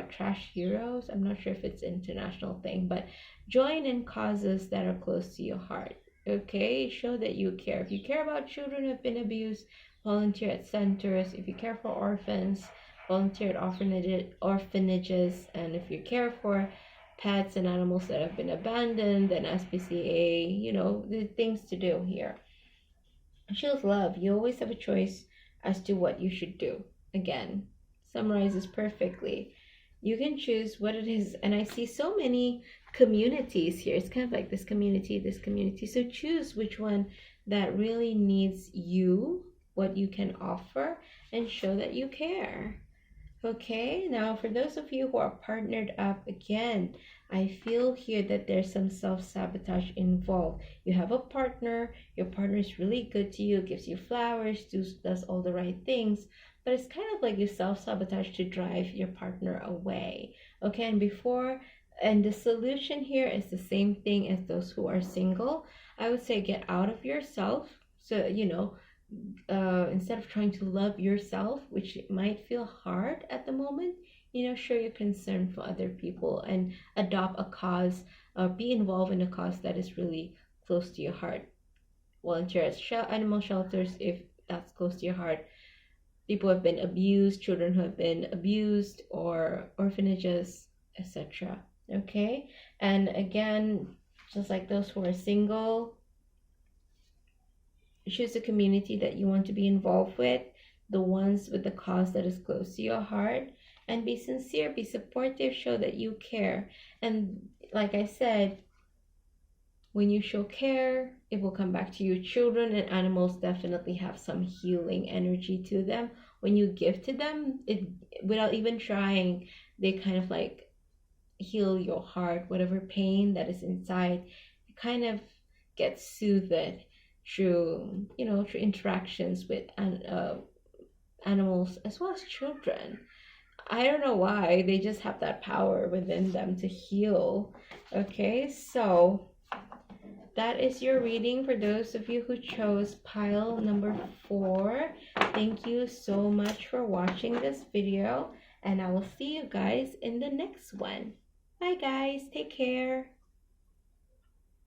trash heroes. I'm not sure if it's an international thing, but join in causes that are close to your heart. Okay, show that you care. If you care about children who have been abused, volunteer at centers. If you care for orphans, volunteer at orphanages. And if you care for pets and animals that have been abandoned, then SPCA, the things to do here. Choose love. You always have a choice as to what you should do. Again, summarizes perfectly. You can choose what it is. And I see so many communities here. It's kind of like this community. So choose which one that really needs you, what you can offer, and show that you care. Okay, now for those of you who are partnered up, again, I feel here that there's some self-sabotage involved. You have a partner, your partner is really good to you, gives you flowers, does all the right things, but it's kind of like you self-sabotage to drive your partner away. Okay, and the solution here is the same thing as those who are single. I would say get out of yourself. So, instead of trying to love yourself, which might feel hard at the moment, show your concern for other people and adopt a cause, or be involved in a cause that is really close to your heart. Volunteer at animal shelters if that's close to your heart. People who have been abused, children who have been abused, or orphanages, etc. Okay, and again, just like those who are single, choose a community that you want to be involved with, the ones with the cause that is close to your heart, and be sincere, be supportive, show that you care. And like I said, when you show care, it will come back to you. Children and animals definitely have some healing energy to them. When you give to them, it, without even trying, they kind of like heal your heart. Whatever pain that is inside, it kind of gets soothed through interactions with animals as well as children. I don't know why, they just have that power within them to heal. Okay, so that is your reading for those of you who chose pile number 4. Thank you so much for watching this video, and I will see you guys in the next one. Bye guys, take care.